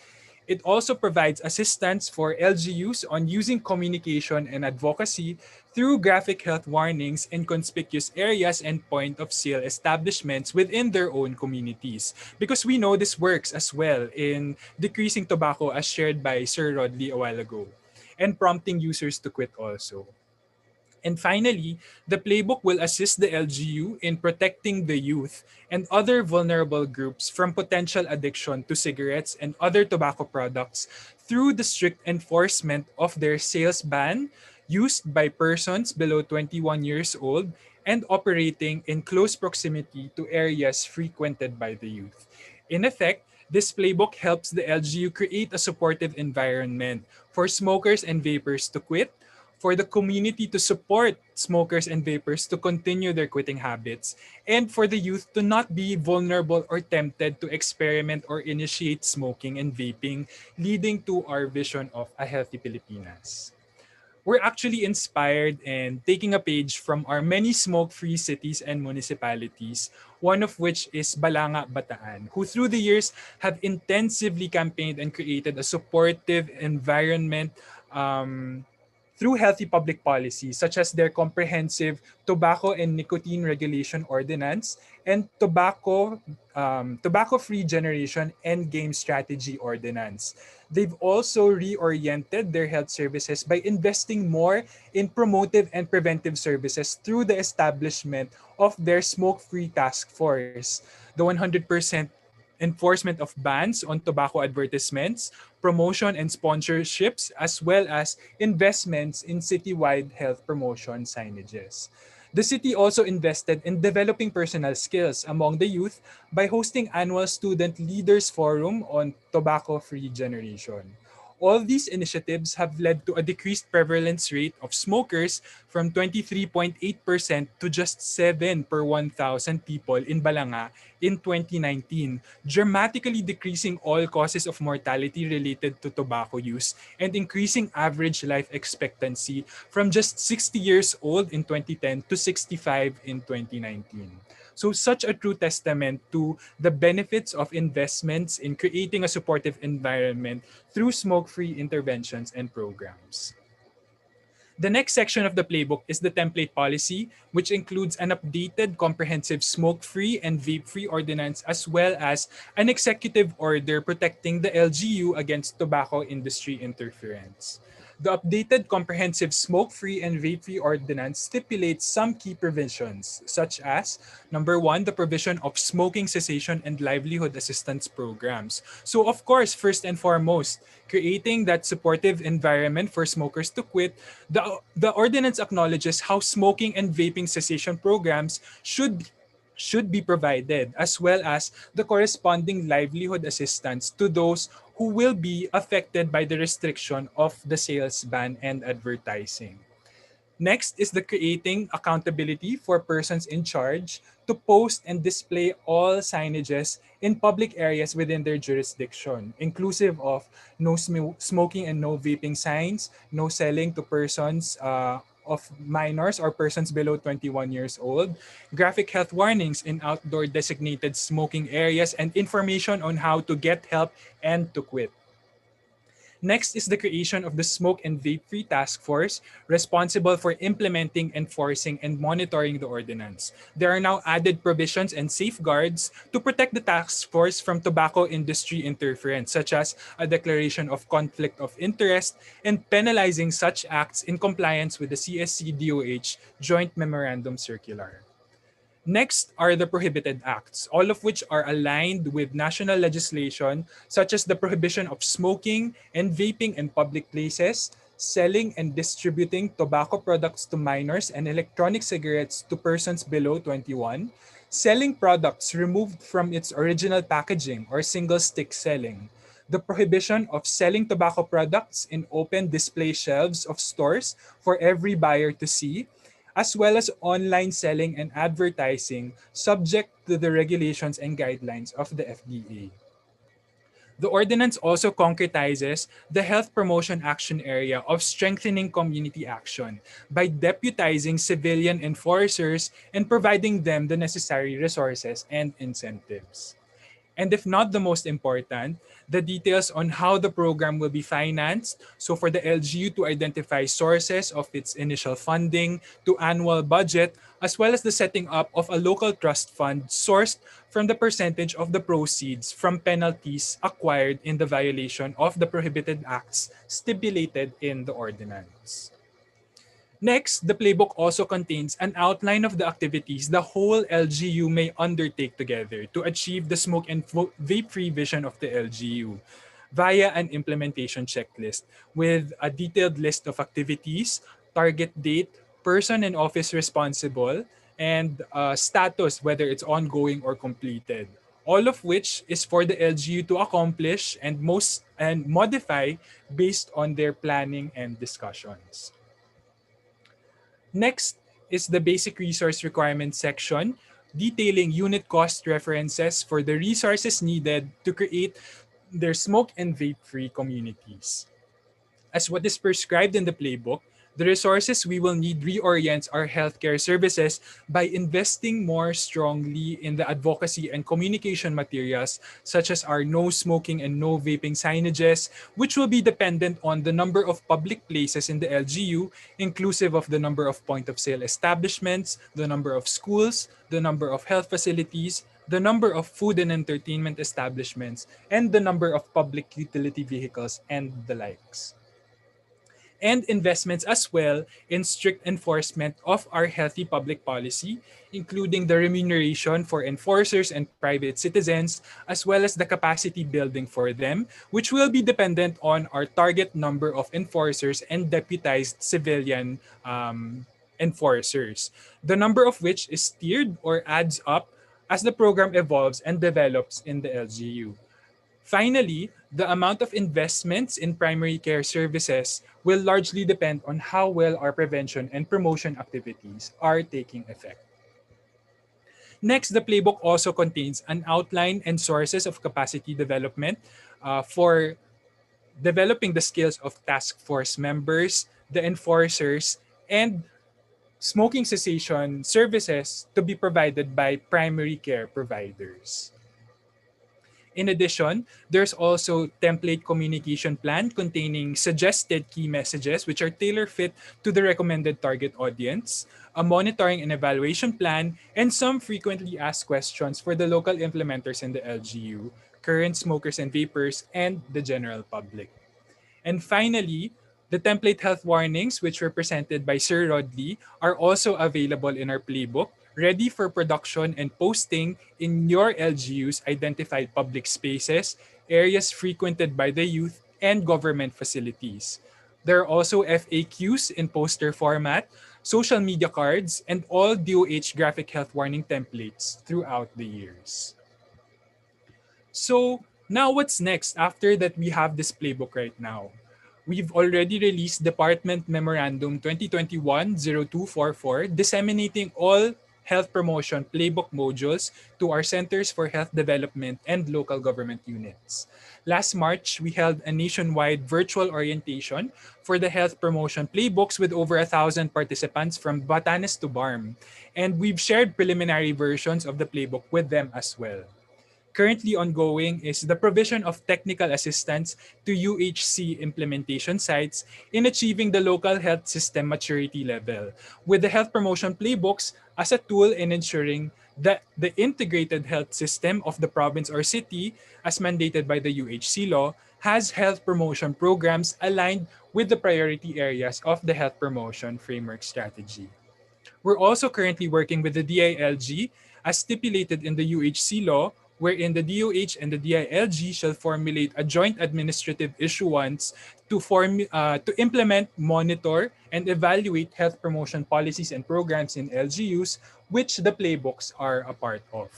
It also provides assistance for LGUs on using communication and advocacy through graphic health warnings in conspicuous areas and point of sale establishments within their own communities. Because we know this works as well in decreasing tobacco, as shared by Sir Rodley a while ago, and prompting users to quit also. And finally, the playbook will assist the LGU in protecting the youth and other vulnerable groups from potential addiction to cigarettes and other tobacco products through the strict enforcement of their sales ban used by persons below 21 years old and operating in close proximity to areas frequented by the youth. In effect, This playbook helps the LGU create a supportive environment for smokers and vapers to quit, for the community to support smokers and vapers to continue their quitting habits, and for the youth to not be vulnerable or tempted to experiment or initiate smoking and vaping, leading to our vision of a healthy Pilipinas. We're actually inspired and taking a page from our many smoke-free cities and municipalities, one of which is Balanga, Bataan, who through the years have intensively campaigned and created a supportive environment um, through healthy public policy, such as their comprehensive tobacco and nicotine regulation ordinance and tobacco-free generation and game strategy ordinance. They've also reoriented their health services by investing more in promotive and preventive services through the establishment of their smoke-free task force, the 100% enforcement of bans on tobacco advertisements, promotion and sponsorships, as well as investments in citywide health promotion signages. The city also invested in developing personal skills among the youth by hosting annual student leaders forum on tobacco-free generation. All these initiatives have led to a decreased prevalence rate of smokers from 23.8% to just 7 per 1,000 people in Balanga in 2019, dramatically decreasing all causes of mortality related to tobacco use and increasing average life expectancy from just 60 years old in 2010 to 65 in 2019. So such a true testament to the benefits of investments in creating a supportive environment through smoke-free interventions and programs. The next section of the playbook is the template policy, which includes an updated comprehensive smoke-free and vape-free ordinance as well as an executive order protecting the LGU against tobacco industry interference. The updated comprehensive smoke-free and vape-free ordinance stipulates some key provisions, such as number one, the provision of smoking cessation and livelihood assistance programs. So of course, first and foremost, creating that supportive environment for smokers to quit, the ordinance acknowledges how smoking and vaping cessation programs should be provided, as well as the corresponding livelihood assistance to those who will be affected by the restriction of the sales ban and advertising. Next is the creating accountability for persons in charge to post and display all signages in public areas within their jurisdiction, inclusive of no smoking and no vaping signs, no selling to persons of minors or persons below 21 years old, graphic health warnings in outdoor designated smoking areas, and information on how to get help and to quit. Next is the creation of the Smoke and Vape Free Task Force, responsible for implementing, enforcing, and monitoring the ordinance. There are now added provisions and safeguards to protect the task force from tobacco industry interference, such as a declaration of conflict of interest and penalizing such acts in compliance with the CSC-DOH Joint Memorandum Circular. Next are the prohibited acts, all of which are aligned with national legislation such as the prohibition of smoking and vaping in public places, selling and distributing tobacco products to minors and electronic cigarettes to persons below 21, selling products removed from its original packaging or single stick selling, the prohibition of selling tobacco products in open display shelves of stores for every buyer to see, as well as online selling and advertising subject to the regulations and guidelines of the FDA. The ordinance also concretizes the health promotion action area of strengthening community action by deputizing civilian enforcers and providing them the necessary resources and incentives. And if not the most important, the details on how the program will be financed. So for the LGU to identify sources of its initial funding to annual budget, as well as the setting up of a local trust fund sourced from the percentage of the proceeds from penalties acquired in the violation of the prohibited acts stipulated in the ordinance. Next, the playbook also contains an outline of the activities the whole LGU may undertake together to achieve the smoke and vape-free vision of the LGU via an implementation checklist with a detailed list of activities, target date, person and office responsible, and status, whether it's ongoing or completed. all of which is for the LGU to accomplish and modify based on their planning and discussions. Next is the basic resource requirements section, detailing unit cost references for the resources needed to create their smoke and vape-free communities. As what is prescribed in the playbook, the resources we will need reorients our healthcare services by investing more strongly in the advocacy and communication materials such as our no smoking and no vaping signages, which will be dependent on the number of public places in the LGU, inclusive of the number of point of sale establishments, the number of schools, the number of health facilities, the number of food and entertainment establishments, and the number of public utility vehicles and the likes, and investments as well in strict enforcement of our healthy public policy, including the remuneration for enforcers and private citizens, as well as the capacity building for them, which will be dependent on our target number of enforcers and deputized civilian enforcers, the number of which is tiered or adds up as the program evolves and develops in the LGU. Finally, the amount of investments in primary care services will largely depend on how well our prevention and promotion activities are taking effect. Next, the playbook also contains an outline and sources of capacity development for developing the skills of task force members, the enforcers, and smoking cessation services to be provided by primary care providers. In addition, there's also template communication plan containing suggested key messages which are tailor-fit to the recommended target audience, a monitoring and evaluation plan, and some frequently asked questions for the local implementers in the LGU, current smokers and vapers, and the general public. And finally, the template health warnings, which were presented by Sir Rodley, are also available in our playbook, ready for production and posting in your LGU's identified public spaces, areas frequented by the youth, and government facilities. There are also FAQs in poster format, social media cards, and all DOH graphic health warning templates throughout the years. So now what's next after that we have this playbook right now? We've already released Department Memorandum 2021-0244 disseminating all health promotion playbook modules to our Centers for Health Development and local government units. Last March, we held a nationwide virtual orientation for the health promotion playbooks with over 1,000 participants from Batanes to BARM, and we've shared preliminary versions of the playbook with them as well. Currently ongoing is the provision of technical assistance to UHC implementation sites in achieving the local health system maturity level, with the health promotion playbooks as a tool in ensuring that the integrated health system of the province or city, as mandated by the UHC law, has health promotion programs aligned with the priority areas of the health promotion framework strategy. We're also currently working with the DILG as stipulated in the UHC law, wherein the DOH and the DILG shall formulate a joint administrative issuance to implement, monitor, and evaluate health promotion policies and programs in LGUs, which the playbooks are a part of.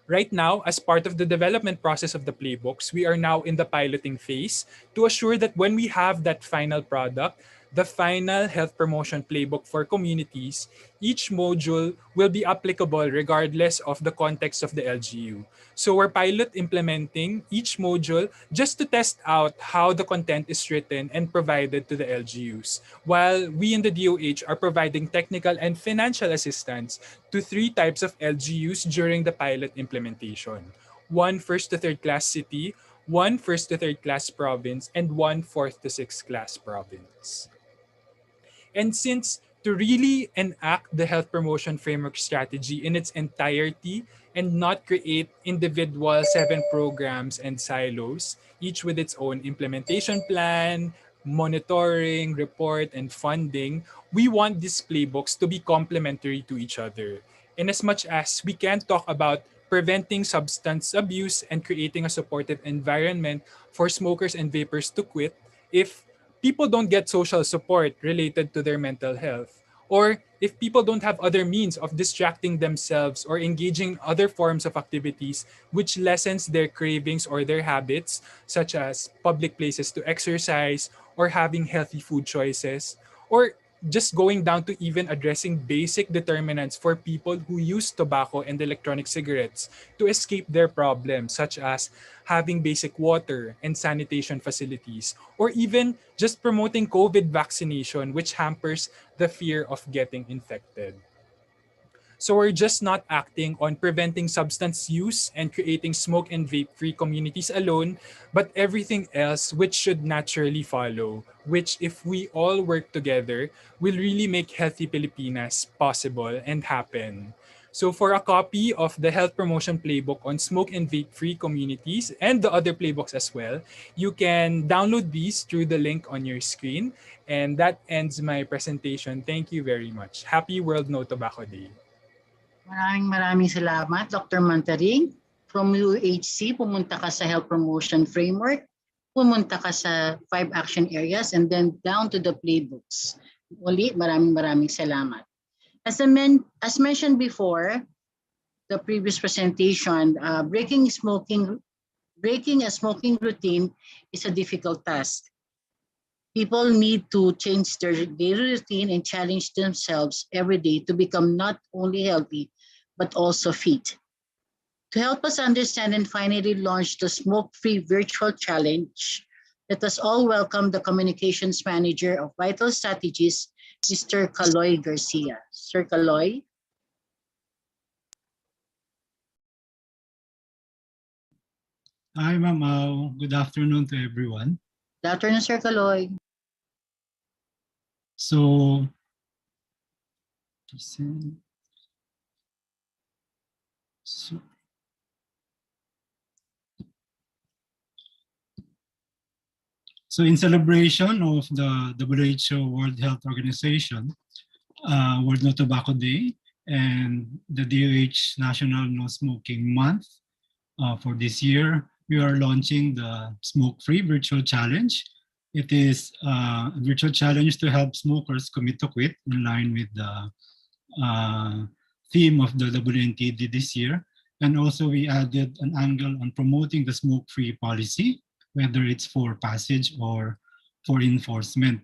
Right now, as part of the development process of the playbooks, we are now in the piloting phase to assure that when we have that final product, the final health promotion playbook for communities, each module will be applicable regardless of the context of the LGU. So we're pilot implementing each module just to test out how the content is written and provided to the LGUs, while we in the DOH are providing technical and financial assistance to 3 types of LGUs during the pilot implementation. 1 first to third class city, 1 first to third class province, and 1 fourth to sixth class province. And since to really enact the health promotion framework strategy in its entirety and not create individual 7 programs and silos, each with its own implementation plan, monitoring, report, and funding, we want these playbooks to be complementary to each other. In as much as we can talk about preventing substance abuse and creating a supportive environment for smokers and vapers to quit, if people don't get social support related to their mental health, Or if people don't have other means of distracting themselves or engaging in other forms of activities which lessens their cravings or their habits, such as public places to exercise or having healthy food choices, or just going down to even addressing basic determinants for people who use tobacco and electronic cigarettes to escape their problems, such as having basic water and sanitation facilities, or even just promoting COVID vaccination, which hampers the fear of getting infected. So we're just not acting on preventing substance use and creating smoke and vape free communities alone, but everything else which should naturally follow, which if we all work together, will really make healthy Pilipinas possible and happen. So for a copy of the health promotion playbook on smoke and vape free communities and the other playbooks as well, you can download these through the link on your screen. And that ends my presentation. Thank you very much. Happy World No Tobacco Day. Maraming salamat, Dr. Mantaring. From UHC, pumunta ka sa Health Promotion Framework, pumunta ka sa 5 action areas, and then down to the playbooks. Uli, maraming salamat. As mentioned before, the previous presentation, breaking a smoking routine is a difficult task. People need to change their daily routine and challenge themselves every day to become not only healthy, but also fit. To help us understand and finally launch the Smoke-Free Virtual Challenge, let us all welcome the Communications Manager of Vital Strategies, Mr. Caloy Garcia. Sir Caloy. Hi, Ma'am. Good afternoon to everyone. Good afternoon, Sir Caloy. So in celebration of the WHO World Health Organization World No Tobacco Day and the DOH National No Smoking Month for this year, we are launching the Smoke-Free Virtual Challenge. It is a virtual challenge to help smokers commit to quit in line with the theme of the WNTD this year. And also we added an angle on promoting the smoke-free policy, whether it's for passage or for enforcement.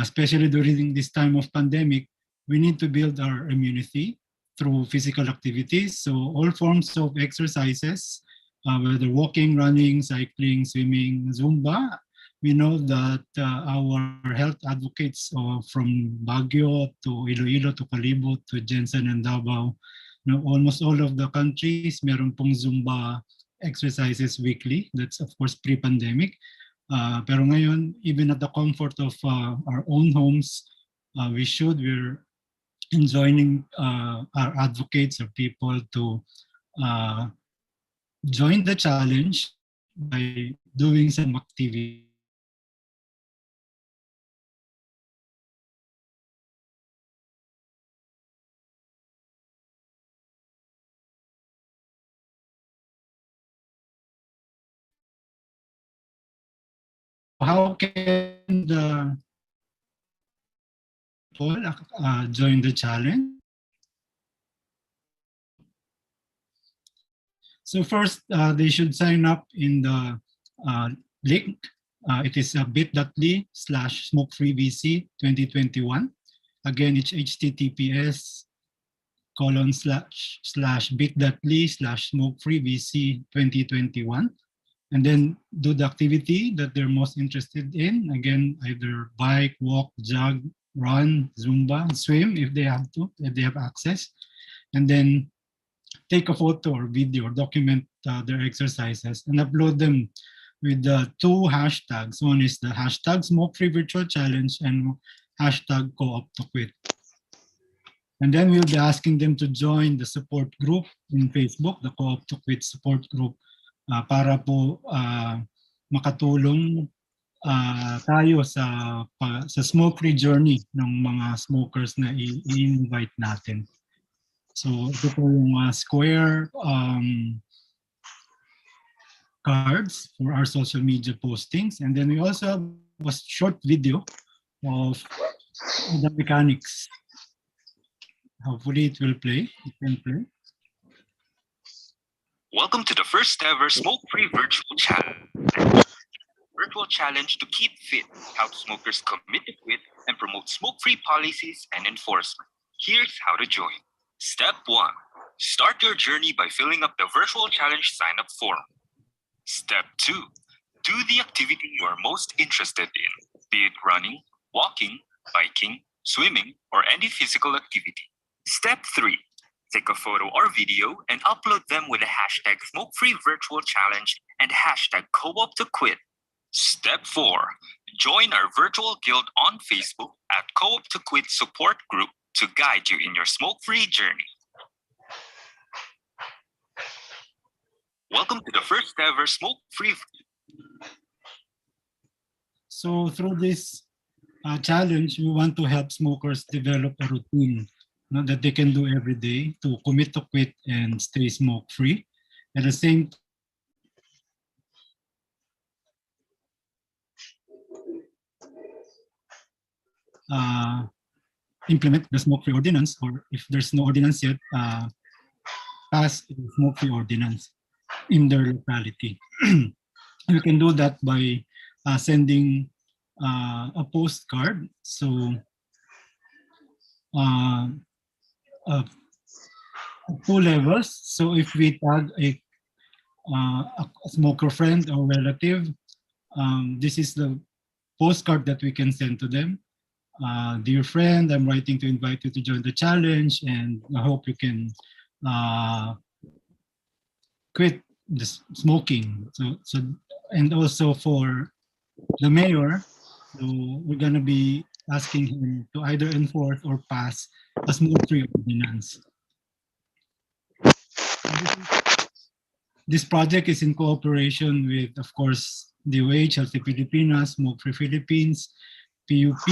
Especially during this time of pandemic, we need to build our immunity through physical activities. So all forms of exercises, whether walking, running, cycling, swimming, Zumba, we know that our health advocates from Baguio to Iloilo to Calibut to Jensen and Davao, almost all of the countries, meron pong Zumba exercises weekly. That's of course pre-pandemic. Pero ngayon, even at the comfort of our own homes, we're enjoining our advocates or people to join the challenge by doing some activity. How can the people join the challenge? So first, they should sign up in the link. It is bit.ly/smokefreevc 2021. Again, it's https://bit.ly/smokefreevc 2021. And then do the activity that they're most interested in. Again, either bike, walk, jog, run, Zumba, swim if they have to, if they have access. And then take a photo or video or document their exercises and upload them with the 2 hashtags. One is the hashtag Smoke-Free Virtual Challenge and hashtag Co-op2Quit. And then we'll be asking them to join the support group in Facebook, the Co-op2Quit support group, para po makatulong tayo sa smoke-free journey ng mga smokers na i-invite natin. So ito po yung square cards for our social media postings. And then we also have a short video of the mechanics. Hopefully it will play. It can play. Welcome to the first ever smoke-free virtual challenge. Virtual challenge to keep fit, help smokers commit to quit, and promote smoke-free policies and enforcement. Here's how to join. Step 1. Start your journey by filling up the virtual challenge sign-up form. Step 2. Do the activity you are most interested in, be it running, walking, biking, swimming, or any physical activity. Step 3. Take a photo or video and upload them with the hashtag #SmokeFreeVirtualChallenge and hashtag #CoOpToQuit. Step 4. Join our virtual guild on Facebook at #CoOpToQuit support group to guide you in your smoke-free journey. Welcome to the first ever smoke-free. So through this challenge, we want to help smokers develop a routine that they can do every day to commit to quit and stay smoke-free. At the same implement the smoke-free ordinance, or if there's no ordinance yet, pass a smoke-free ordinance in their locality. You can do that by sending a postcard. So two levels. So if we tag a smoker friend or relative, this is the postcard that we can send to them. Dear friend, I'm writing to invite you to join the challenge, and I hope you can quit the smoking. So and also for the mayor, so we're gonna be asking him to either enforce or pass a smoke-free ordinance. This project is in cooperation with, of course, DOH, Healthy Pilipinas, Smoke-Free Philippines, PUP,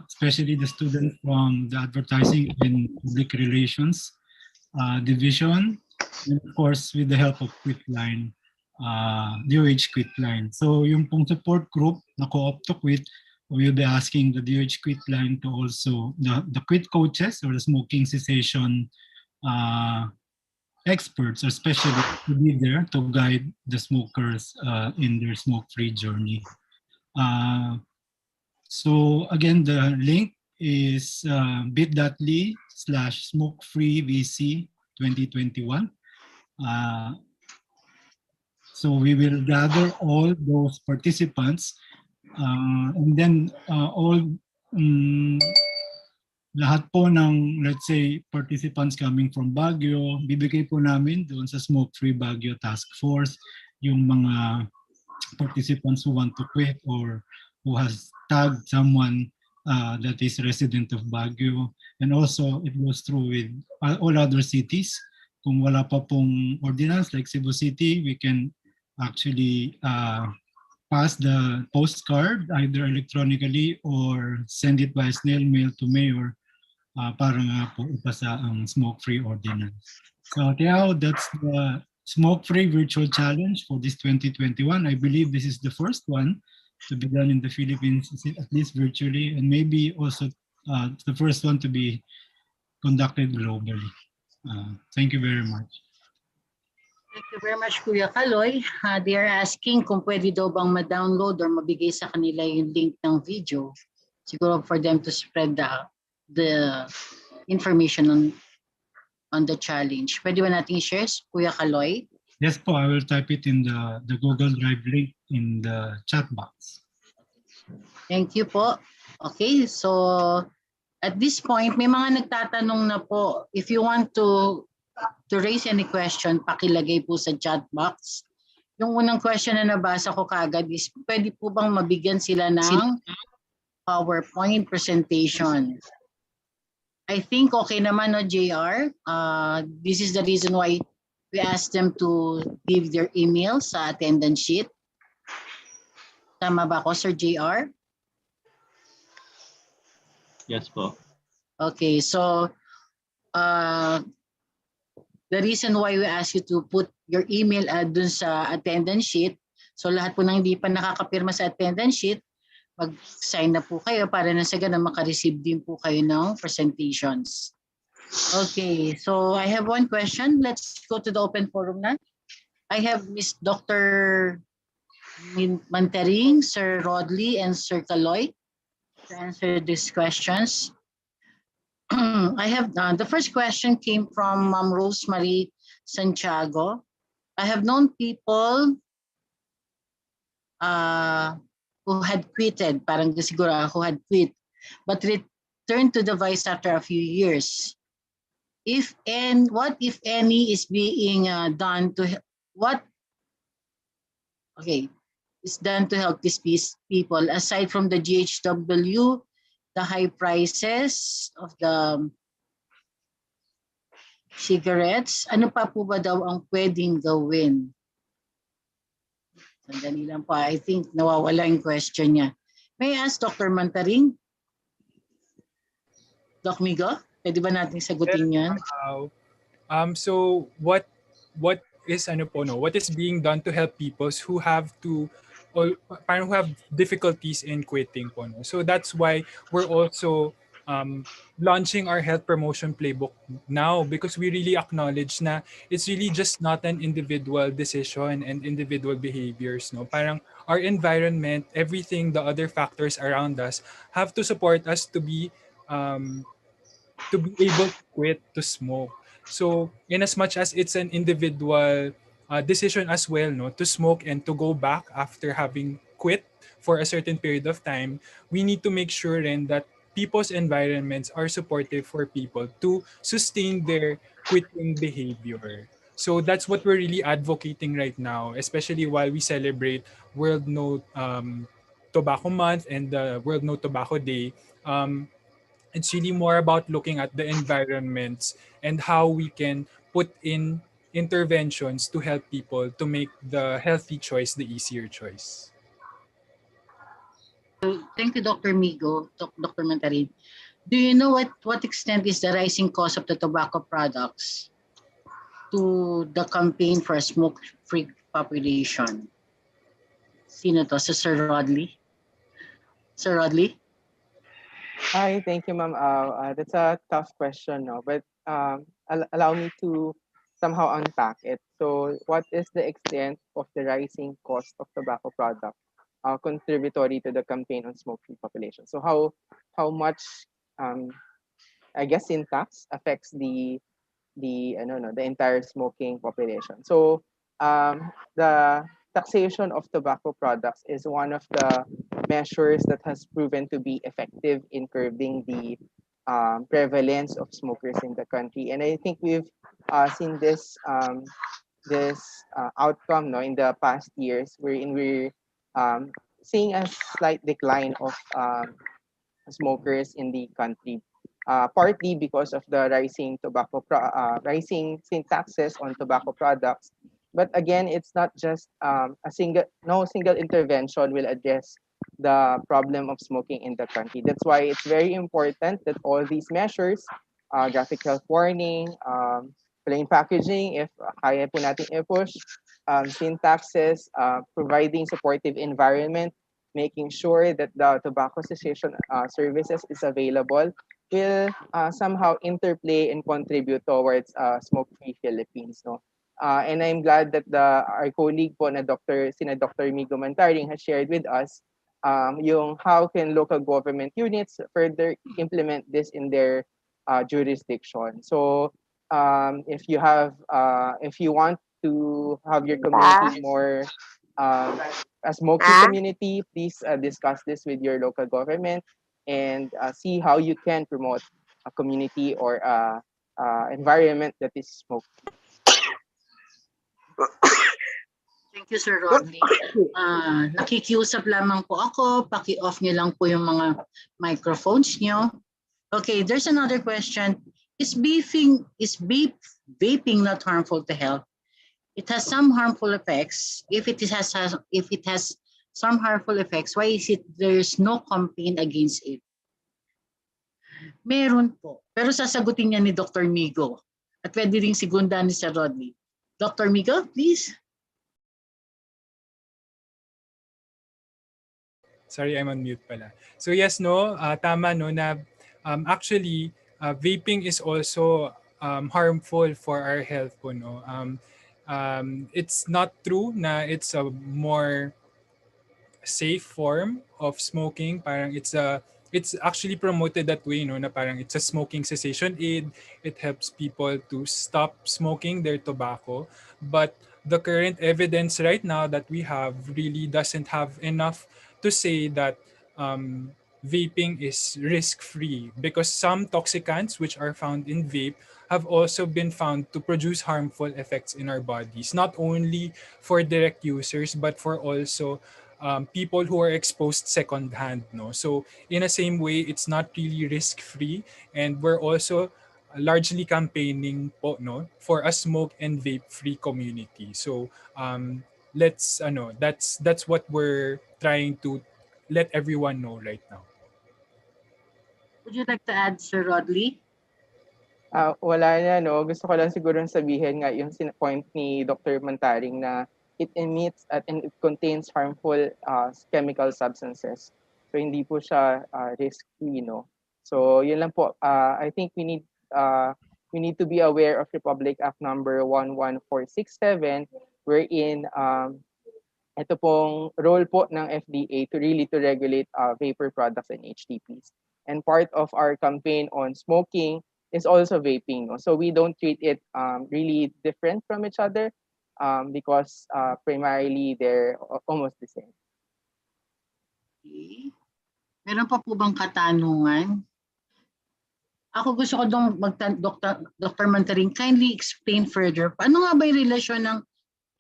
especially the students from the Advertising and Public Relations Division, and of course with the help of Quitline, DOH Quitline. So yung pong support group na Co-op to Quit, we'll be asking the DOH Quitline to also, the quit coaches or the smoking cessation experts or specialists to be there to guide the smokers in their smoke-free journey. So again, the link is bit.ly/smokefreevc 2021. So we will gather all those participants and then lahat po ng, let's say, participants coming from Baguio, bibigay po namin doon sa Smoke-Free Baguio Task Force yung mga participants who want to quit or who has tagged someone that is resident of Baguio. And also, it goes through with all other cities. Kung wala pa pong ordinance like Cebu City, we can actually pass the postcard either electronically or send it by snail mail to mayor para nga po ipasa ang smoke-free ordinance. So Tiao, that's the smoke-free virtual challenge for this 2021. I believe this is the first one to be done in the Philippines, at least virtually, and maybe also the first one to be conducted globally. Thank you very much. Thank you very much, Kuya Kaloy. They are asking kung pwede daw bang ma-download or mabigay sa kanila yung link ng video. Siguro for them to spread the information on the challenge. Pwede ba natin share, Kuya Kaloy? Yes po, I will type it in the Google Drive link in the chat box. Thank you po. Okay, so at this point, may mga nagtatanong na po. If you want to raise any question, pakilagay po sa chat box. Yung unang question na nabasa ko kagad is, pwede po bang mabigyan sila ng PowerPoint presentation? I think okay naman, no, JR? This is the reason why we asked them to give their email sa attendance sheet. Tama ba ko, Sir JR? Yes po. Okay, so the reason why we ask you to put your email dun sa attendance sheet, so lahat po nang hindi pa nakakapirma sa attendance sheet, mag-sign na po kayo para na sa ganun makareceive din po kayo ng presentations. Okay, so I have one question. Let's go to the open forum na. I have Miss Dr. Mantering, Sir Rodley, and Sir Kaloy to answer these questions. I have the first question came from Ma'am Rosemary Santiago. I have known people who had quitted, parang siguro who had quit, but returned to the vice after a few years. What if any is being done to is done to help these people aside from the GHW, the high prices of the cigarettes? Ano pa po ba daw ang pwedeng gawin? Sandali lang po. I think nawawala yung question niya. May I ask Dr. Mantaring? Doc Migo, pwede ba natin sagutin yan? So what is what is being done to help people who have who have difficulties in quitting po, no? So that's why we're also launching our health promotion playbook now, because we really acknowledge na it's really just not an individual decision and individual behaviors, no? Parang our environment, everything, the other factors around us have to support us to be able to quit to smoke. So in as much as it's an individual decision as well, no, to smoke and to go back after having quit for a certain period of time, we need to make sure then that people's environments are supportive for people to sustain their quitting behavior. So that's what we're really advocating right now, especially while we celebrate World No Tobacco Month and the World No Tobacco Day. It's really more about looking at the environments and how we can put in interventions to help people to make the healthy choice the easier choice. Thank you, Dr. Migo, Dr. Mantarin. Do you know what extent is the rising cost of the tobacco products to the campaign for a smoke-free population? Sino to? Sir Rodley? Sir Rodley? Hi, thank you, ma'am. That's a tough question, no? But allow me to somehow unpack it. So, what is the extent of the rising cost of tobacco products contributory to the campaign on smoke-free population? So, how much, I guess, sin tax affects the entire smoking population? So, the taxation of tobacco products is one of the measures that has proven to be effective in curbing the prevalence of smokers in the country. And I think we've seen this outcome, no, in the past years, wherein we're seeing a slight decline of smokers in the country. Partly because of the rising rising sin taxes on tobacco products. But again, it's not just no single intervention will address the problem of smoking in the country. That's why it's very important that all these measures, graphic health warning, plain packaging, if kaya po natin i-push, sin taxes, providing supportive environment, making sure that the tobacco cessation services is available, will somehow interplay and contribute towards smoke-free Philippines. No? And I'm glad that our colleague po na Dr. Migo Mantaring has shared with us yung how can local government units further implement this in their jurisdiction. So if you want to have your community more a smoking community, please discuss this with your local government and see how you can promote a community or environment that is smoke. Thank you, Sir Rodney. Nakikiusap lamang po ako. Paki-off niyo lang po yung mga microphones niyo. Okay, there's another question. Is vaping not harmful to health? It has some harmful effects. If it has some harmful effects, why is it there's no campaign against it? Meron po. Pero sasagutin niya ni Dr. Migo. At pwede rin segunda ni Sir Rodney. Dr. Migo, please. Sorry, I'm on mute pala. So yes, no, tama no na actually vaping is also harmful for our health po no. It's not true na it's a more safe form of smoking. Parang it's actually promoted that way, no, na parang it's a smoking cessation aid. It helps people to stop smoking their tobacco. But the current evidence right now that we have really doesn't have enough to say that um, vaping is risk-free, because some toxicants which are found in vape have also been found to produce harmful effects in our bodies, not only for direct users but for also people who are exposed secondhand, no. So in the same way, it's not really risk free, and we're also largely campaigning po, no, for a smoke and vape free community. So let's that's what we're trying to let everyone know right now. Would you like to add, Sir Rodley? Wala na, no? Gusto ko lang siguro sabihin nga yung point ni Dr. Mantaring na it emits and it contains harmful chemical substances. So hindi po siya risk-free, no? So yun lang po. I think we need to be aware of Republic Act number 11467, wherein ito pong role po ng FDA to regulate vapor products and HTPs. And part of our campaign on smoking is also vaping. No? So we don't treat it really different from each other because primarily they're almost the same. Okay. Meron pa po bang katanungan? Ako gusto ko dong Dr. Mantaring, kindly explain further, paano nga ba yung relasyon ng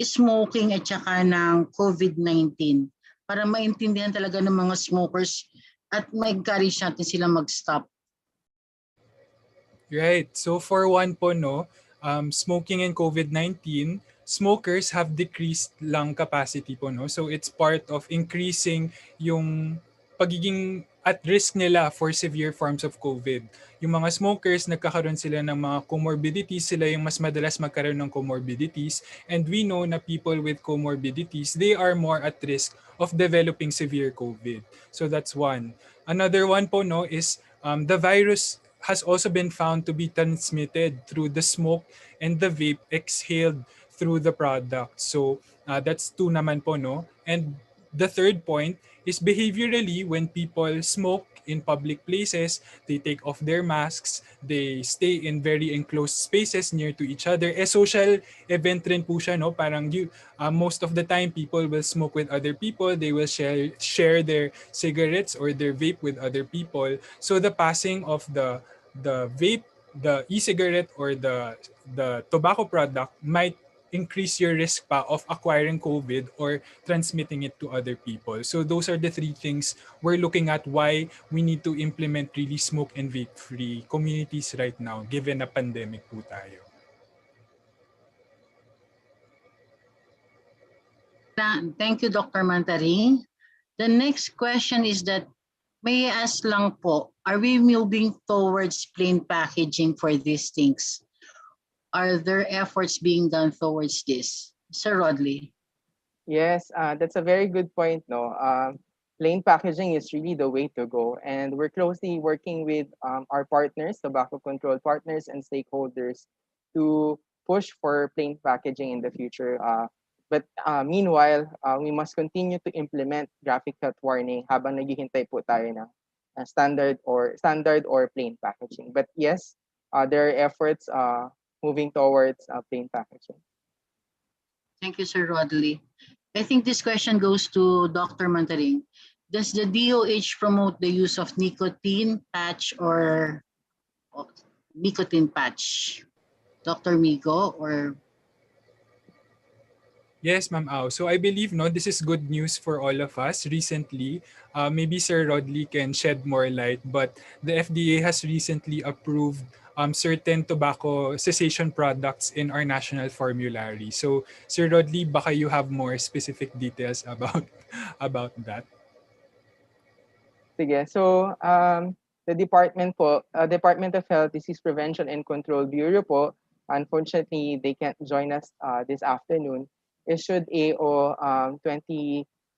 smoking at saka ng COVID-19 para maintindihan talaga ng mga smokers at ma-encourage natin sila mag-stop. Right. So for one po, no, smoking and COVID-19, smokers have decreased lung capacity po, no. So it's part of increasing yung pagiging at risk nila for severe forms of COVID. Yung mga smokers, nagkakaroon sila ng mga comorbidities, sila yung mas madalas magkaroon ng comorbidities. And we know na people with comorbidities, they are more at risk of developing severe COVID. So that's one. Another one po, no, is the virus has also been found to be transmitted through the smoke and the vape exhaled through the product. So that's two naman po, no? And the third point is behaviorally, when people smoke in public places, they take off their masks, they stay in very enclosed spaces near to each other. Social event rin po siya, no? Parang most of the time, people will smoke with other people, they will share their cigarettes or their vape with other people. So the passing of the vape, the e-cigarette or the tobacco product might increase your risk pa of acquiring COVID or transmitting it to other people. So those are the three things we're looking at why we need to implement really smoke and vape-free communities right now, given na pandemic po tayo. Thank you, Dr. Mantaring. The next question is that, may I ask lang po, are we moving towards plain packaging for these things? Are there efforts being done towards this? Sir Rodley. Yes, that's a very good point. No, plain packaging is really the way to go, and we're closely working with our partners, tobacco control partners, and stakeholders to push for plain packaging in the future. But meanwhile, we must continue to implement graphic health warning habang naghihintay po tayo ng standard or plain packaging. But yes, there are efforts moving towards plain packaging. Thank you, Sir Rodley. I think this question goes to Dr. Mantaring. Does the DOH promote the use of nicotine patch or nicotine patch? Dr. Migo or? Yes, Ma'am Au. So I believe this is good news for all of us. Recently, maybe Sir Rodley can shed more light, but the FDA has recently approved certain tobacco cessation products in our national formulary. So Sir Rodley, baka you have more specific details about that. Sige. So the Department of Health Disease Prevention and Control Bureau po, unfortunately they can't join us this afternoon, issued AO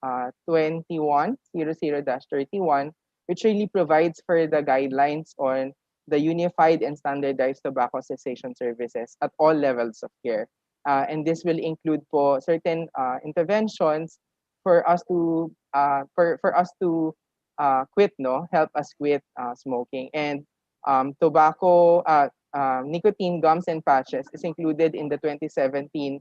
2100-31, which really provides for the guidelines on the unified and standardized tobacco cessation services at all levels of care. And this will include po certain interventions for us to quit, no, help us quit smoking. And nicotine gums and patches is included in the 2017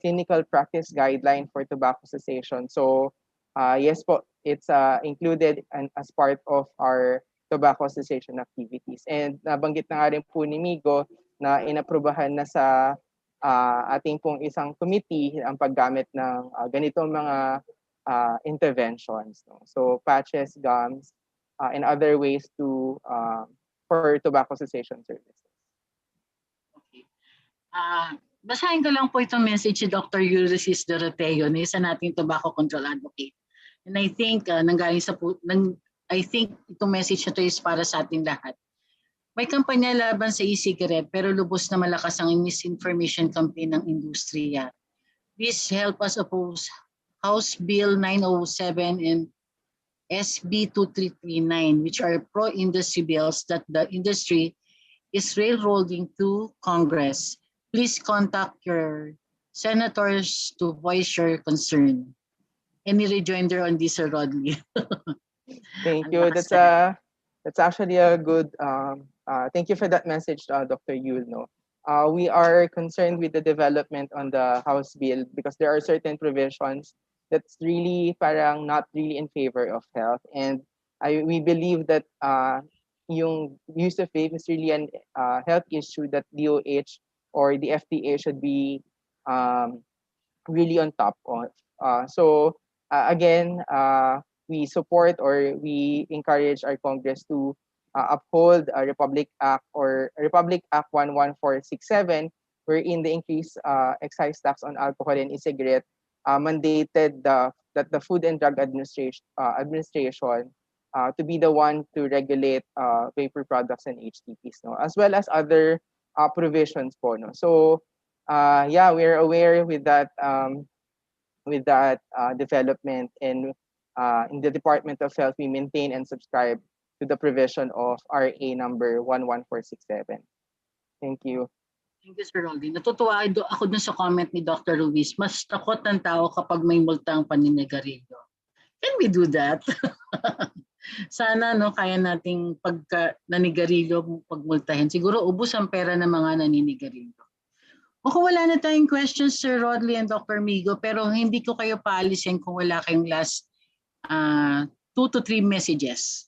clinical practice guideline for tobacco cessation. So yes po, it's included as part of our tobacco cessation activities. And nabanggit na nga rin po ni Migo na inaprubahan na sa ating pong isang committee ang paggamit ng ganitong mga interventions. No? So patches, gums, and other ways to for tobacco cessation services. Okay. Basahin ko lang po itong message si Dr. Ulysses Doroteo, na isa nating tobacco control advocate. And I think I think itong message na to is para sa ating lahat. May kampanya laban sa e-cigarette pero lubos na malakas ang misinformation campaign ng industriya. Please help us oppose House Bill 907 and SB 2339, which are pro-industry bills that the industry is railroading to Congress. Please contact your senators to voice your concern. Any rejoinder on this, Sir Rodney? Thank you. That's actually a good. Thank you for that message, Dr. Yul. No, we are concerned with the development on the House bill because there are certain provisions that's really parang not really in favor of health, and we believe that yung use of vape is really an health issue that DOH or the FDA should be really on top of. Again, we support or we encourage our Congress to uphold Republic Act 11467, wherein the increased excise tax on alcohol and e-cigarette mandated that the Food and Drug Administration to be the one to regulate vapor products and HTPs, no, as well as other provisions po, no. So yeah, we're aware with that development, and in the Department of Health, we maintain and subscribe to the provision of RA number 11467. Thank you. Thank you, Sir Rodney. Natutuwa ako dun sa comment ni Dr. Ruiz. Mas takot ng tao kapag may multang paninigarilyo. Can we do that? Sana kaya nating pagka nanigarilyo pagmultahin. Siguro ubos ang pera ng mga naninigarilyo. O kung wala na tayong questions, Sir Rodley and Dr. Migo, pero hindi ko kayo paalisin kung wala kayong last 2 to 3 messages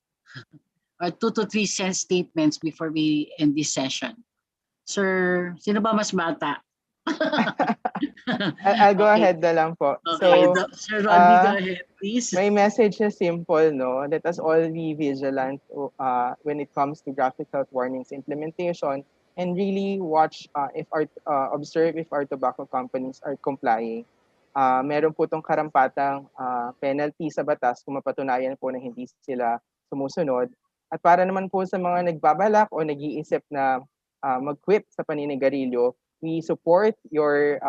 or 2 to 3 statements before we end this session. Sir, sino ba mas bata? I'll go ahead na lang po. Okay, so, Sir Rodney, go ahead, please. My message is simple, no? Let us all be vigilant when it comes to graphic health warnings implementation, and really observe if our tobacco companies are complying. Meron po itong karampatang penalty sa batas kung mapatunayan po na hindi sila sumusunod. At para naman po sa mga nagbabalak o nag-iisip na mag-quit sa paninigarilyo, we support your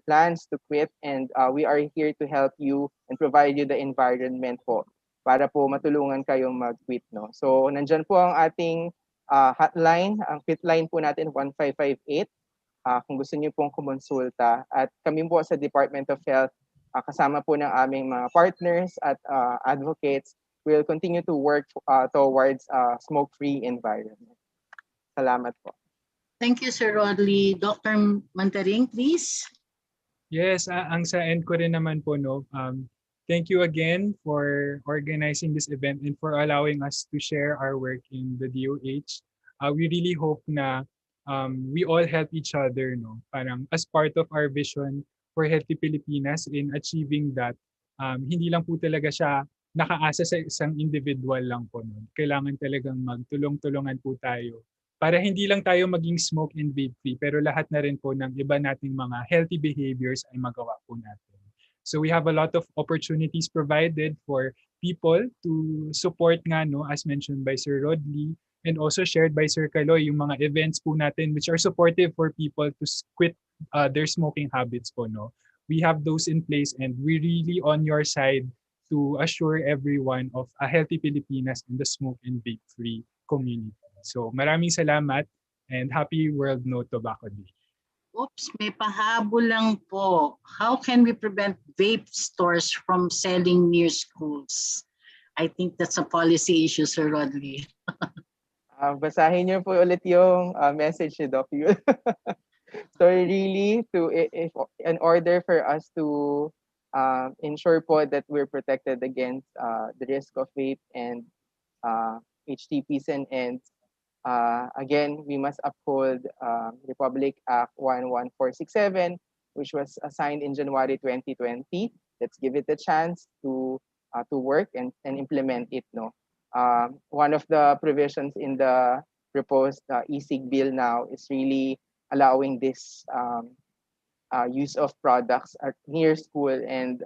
plans to quit, and we are here to help you and provide you the environment po para po matulungan kayong mag-quit, no? So nandyan po ang ating hotline, ang quit line po natin 1558. Kung gusto niyo pong kumonsulta, at kami po sa Department of Health, kasama po ng aming mga partners at advocates, will continue to work towards a smoke-free environment. Salamat po. Thank you, Sir Rodley. Dr. Mantaring, please. Yes, ang sa end ko rin naman po, no. Thank you again for organizing this event and for allowing us to share our work in the DOH. We really hope na we all help each other, no? Parang as part of our vision for Healthy Pilipinas in achieving that, hindi lang po talaga siya nakaasa sa isang individual lang po, no? Kailangan talagang magtulong-tulungan po tayo para hindi lang tayo maging smoke and vape free, pero lahat na rin po ng iba nating mga healthy behaviors ay magawa po natin. So we have a lot of opportunities provided for people to support nga, no, as mentioned by Sir Rodley, and also shared by Sir Kaloy, yung mga events po natin which are supportive for people to quit their smoking habits po, no. we have those in place, and we're really on your side to assure everyone of a healthy Pilipinas and the smoke and vape free community. So maraming salamat and happy World No Tobacco Day. Oops, may pahabol lang po. How can we prevent vape stores from selling near schools? I think that's a policy issue, Sir Rodley. Basahin niyo po ulit yung message ni Doc Yul. So really, if in order for us to ensure po that we're protected against the risk of vape and HTPs and ends, again, we must uphold Republic Act 11467, which was signed in January 2020. Let's give it a chance to work and implement it. No, one of the provisions in the proposed e-cig bill now is really allowing this use of products near school and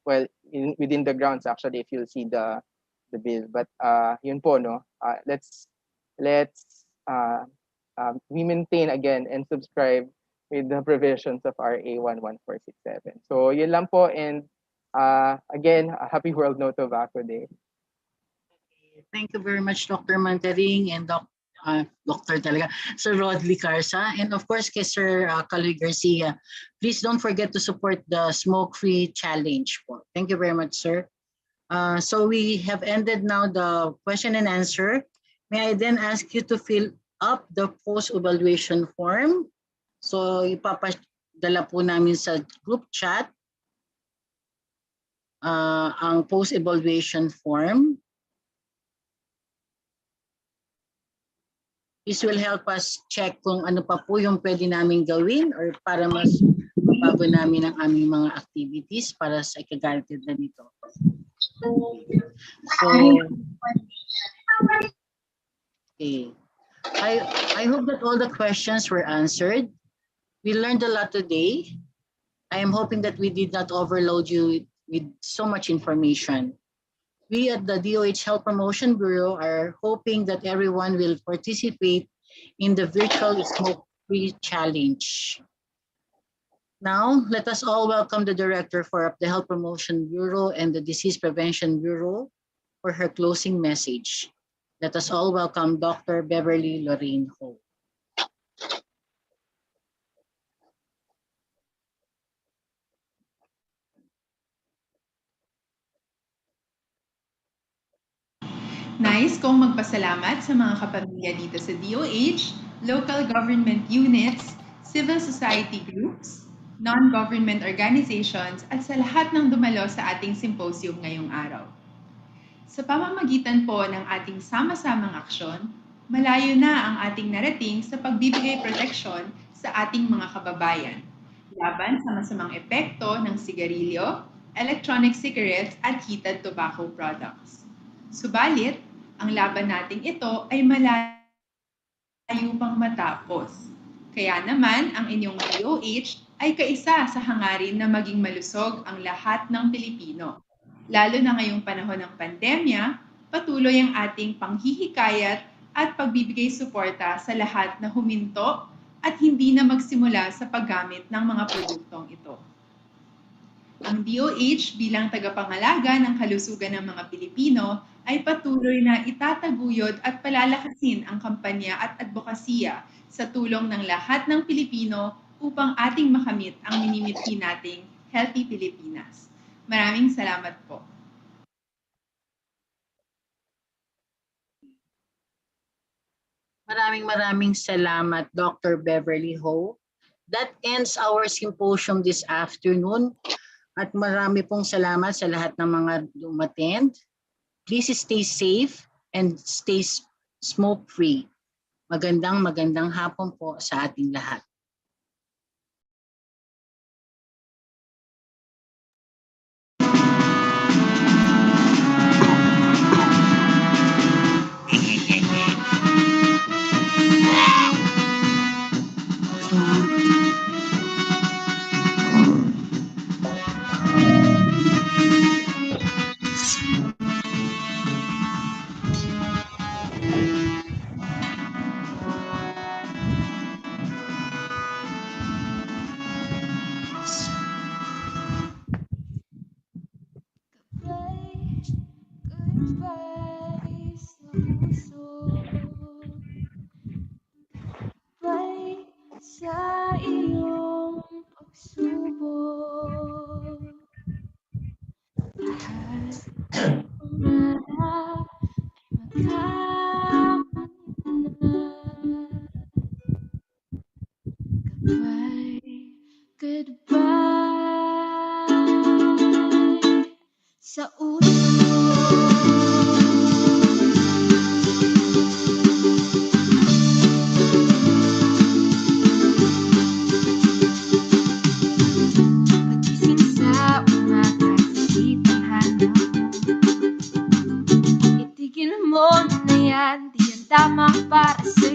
within the grounds, actually, if you'll see the bill. But yun po, no, let's we maintain again and subscribe with the provisions of RA 11467. So yun lang po, and again, happy World No Tobacco Day. Thank you very much, Dr. Mantaring and Dr. talaga, Sir Rodley Carsa, and of course, kay Sir Caloy Garcia. Please don't forget to support the Smoke-Free Challenge po. Thank you very much, sir. So we have ended now the question and answer. May I then ask you to fill up the post-evaluation form? So ipapadala po namin sa group chat ang post-evaluation form. This will help us check kung ano pa po yung pwede namin gawin or para mas mabago namin ang aming mga activities para sa ikagaranted na nito. So, okay. I hope that all the questions were answered. We learned a lot today. I am hoping that we did not overload you with so much information. We at the DOH Health Promotion Bureau are hoping that everyone will participate in the virtual smoke-free challenge. Now, let us all welcome the Director for the Health Promotion Bureau and the Disease Prevention Bureau for her closing message. Let us all welcome Dr. Beverly Lorraine Ho. Nais kong magpasalamat sa mga kapamilya dito sa DOH, local government units, civil society groups, non-government organizations, at sa lahat ng dumalo sa ating symposium ngayong araw. Sa pamamagitan po ng ating sama-samang aksyon, malayo na ang ating narating sa pagbibigay proteksyon sa ating mga kababayan laban sa masamang epekto ng sigarilyo, electronic cigarettes at heated tobacco products. Subalit, ang laban nating ito ay malayo pang matapos. Kaya naman, ang inyong DOH ay kaisa sa hangarin na maging malusog ang lahat ng Pilipino. Lalo na ngayong panahon ng pandemya, patuloy ang ating panghihikayat at pagbibigay suporta sa lahat na huminto at hindi na magsimula sa paggamit ng mga produktong ito. Ang DOH bilang tagapangalaga ng kalusugan ng mga Pilipino ay patuloy na itataguyod at palalakasin ang kampanya at advokasya sa tulong ng lahat ng Pilipino upang ating makamit ang minimithi nating Healthy Pilipinas. Maraming salamat po. Maraming salamat, Dr. Beverly Ho. That ends our symposium this afternoon. At marami pong salamat sa lahat ng mga umattend. Please stay safe and stay smoke-free. Magandang hapon po sa ating lahat. iyong pagsubok. Lahat ng pangarap ay goodbye sa pagising sa umaga, isip ang hanap mo. Itigil mo na yan, di yan tama para sa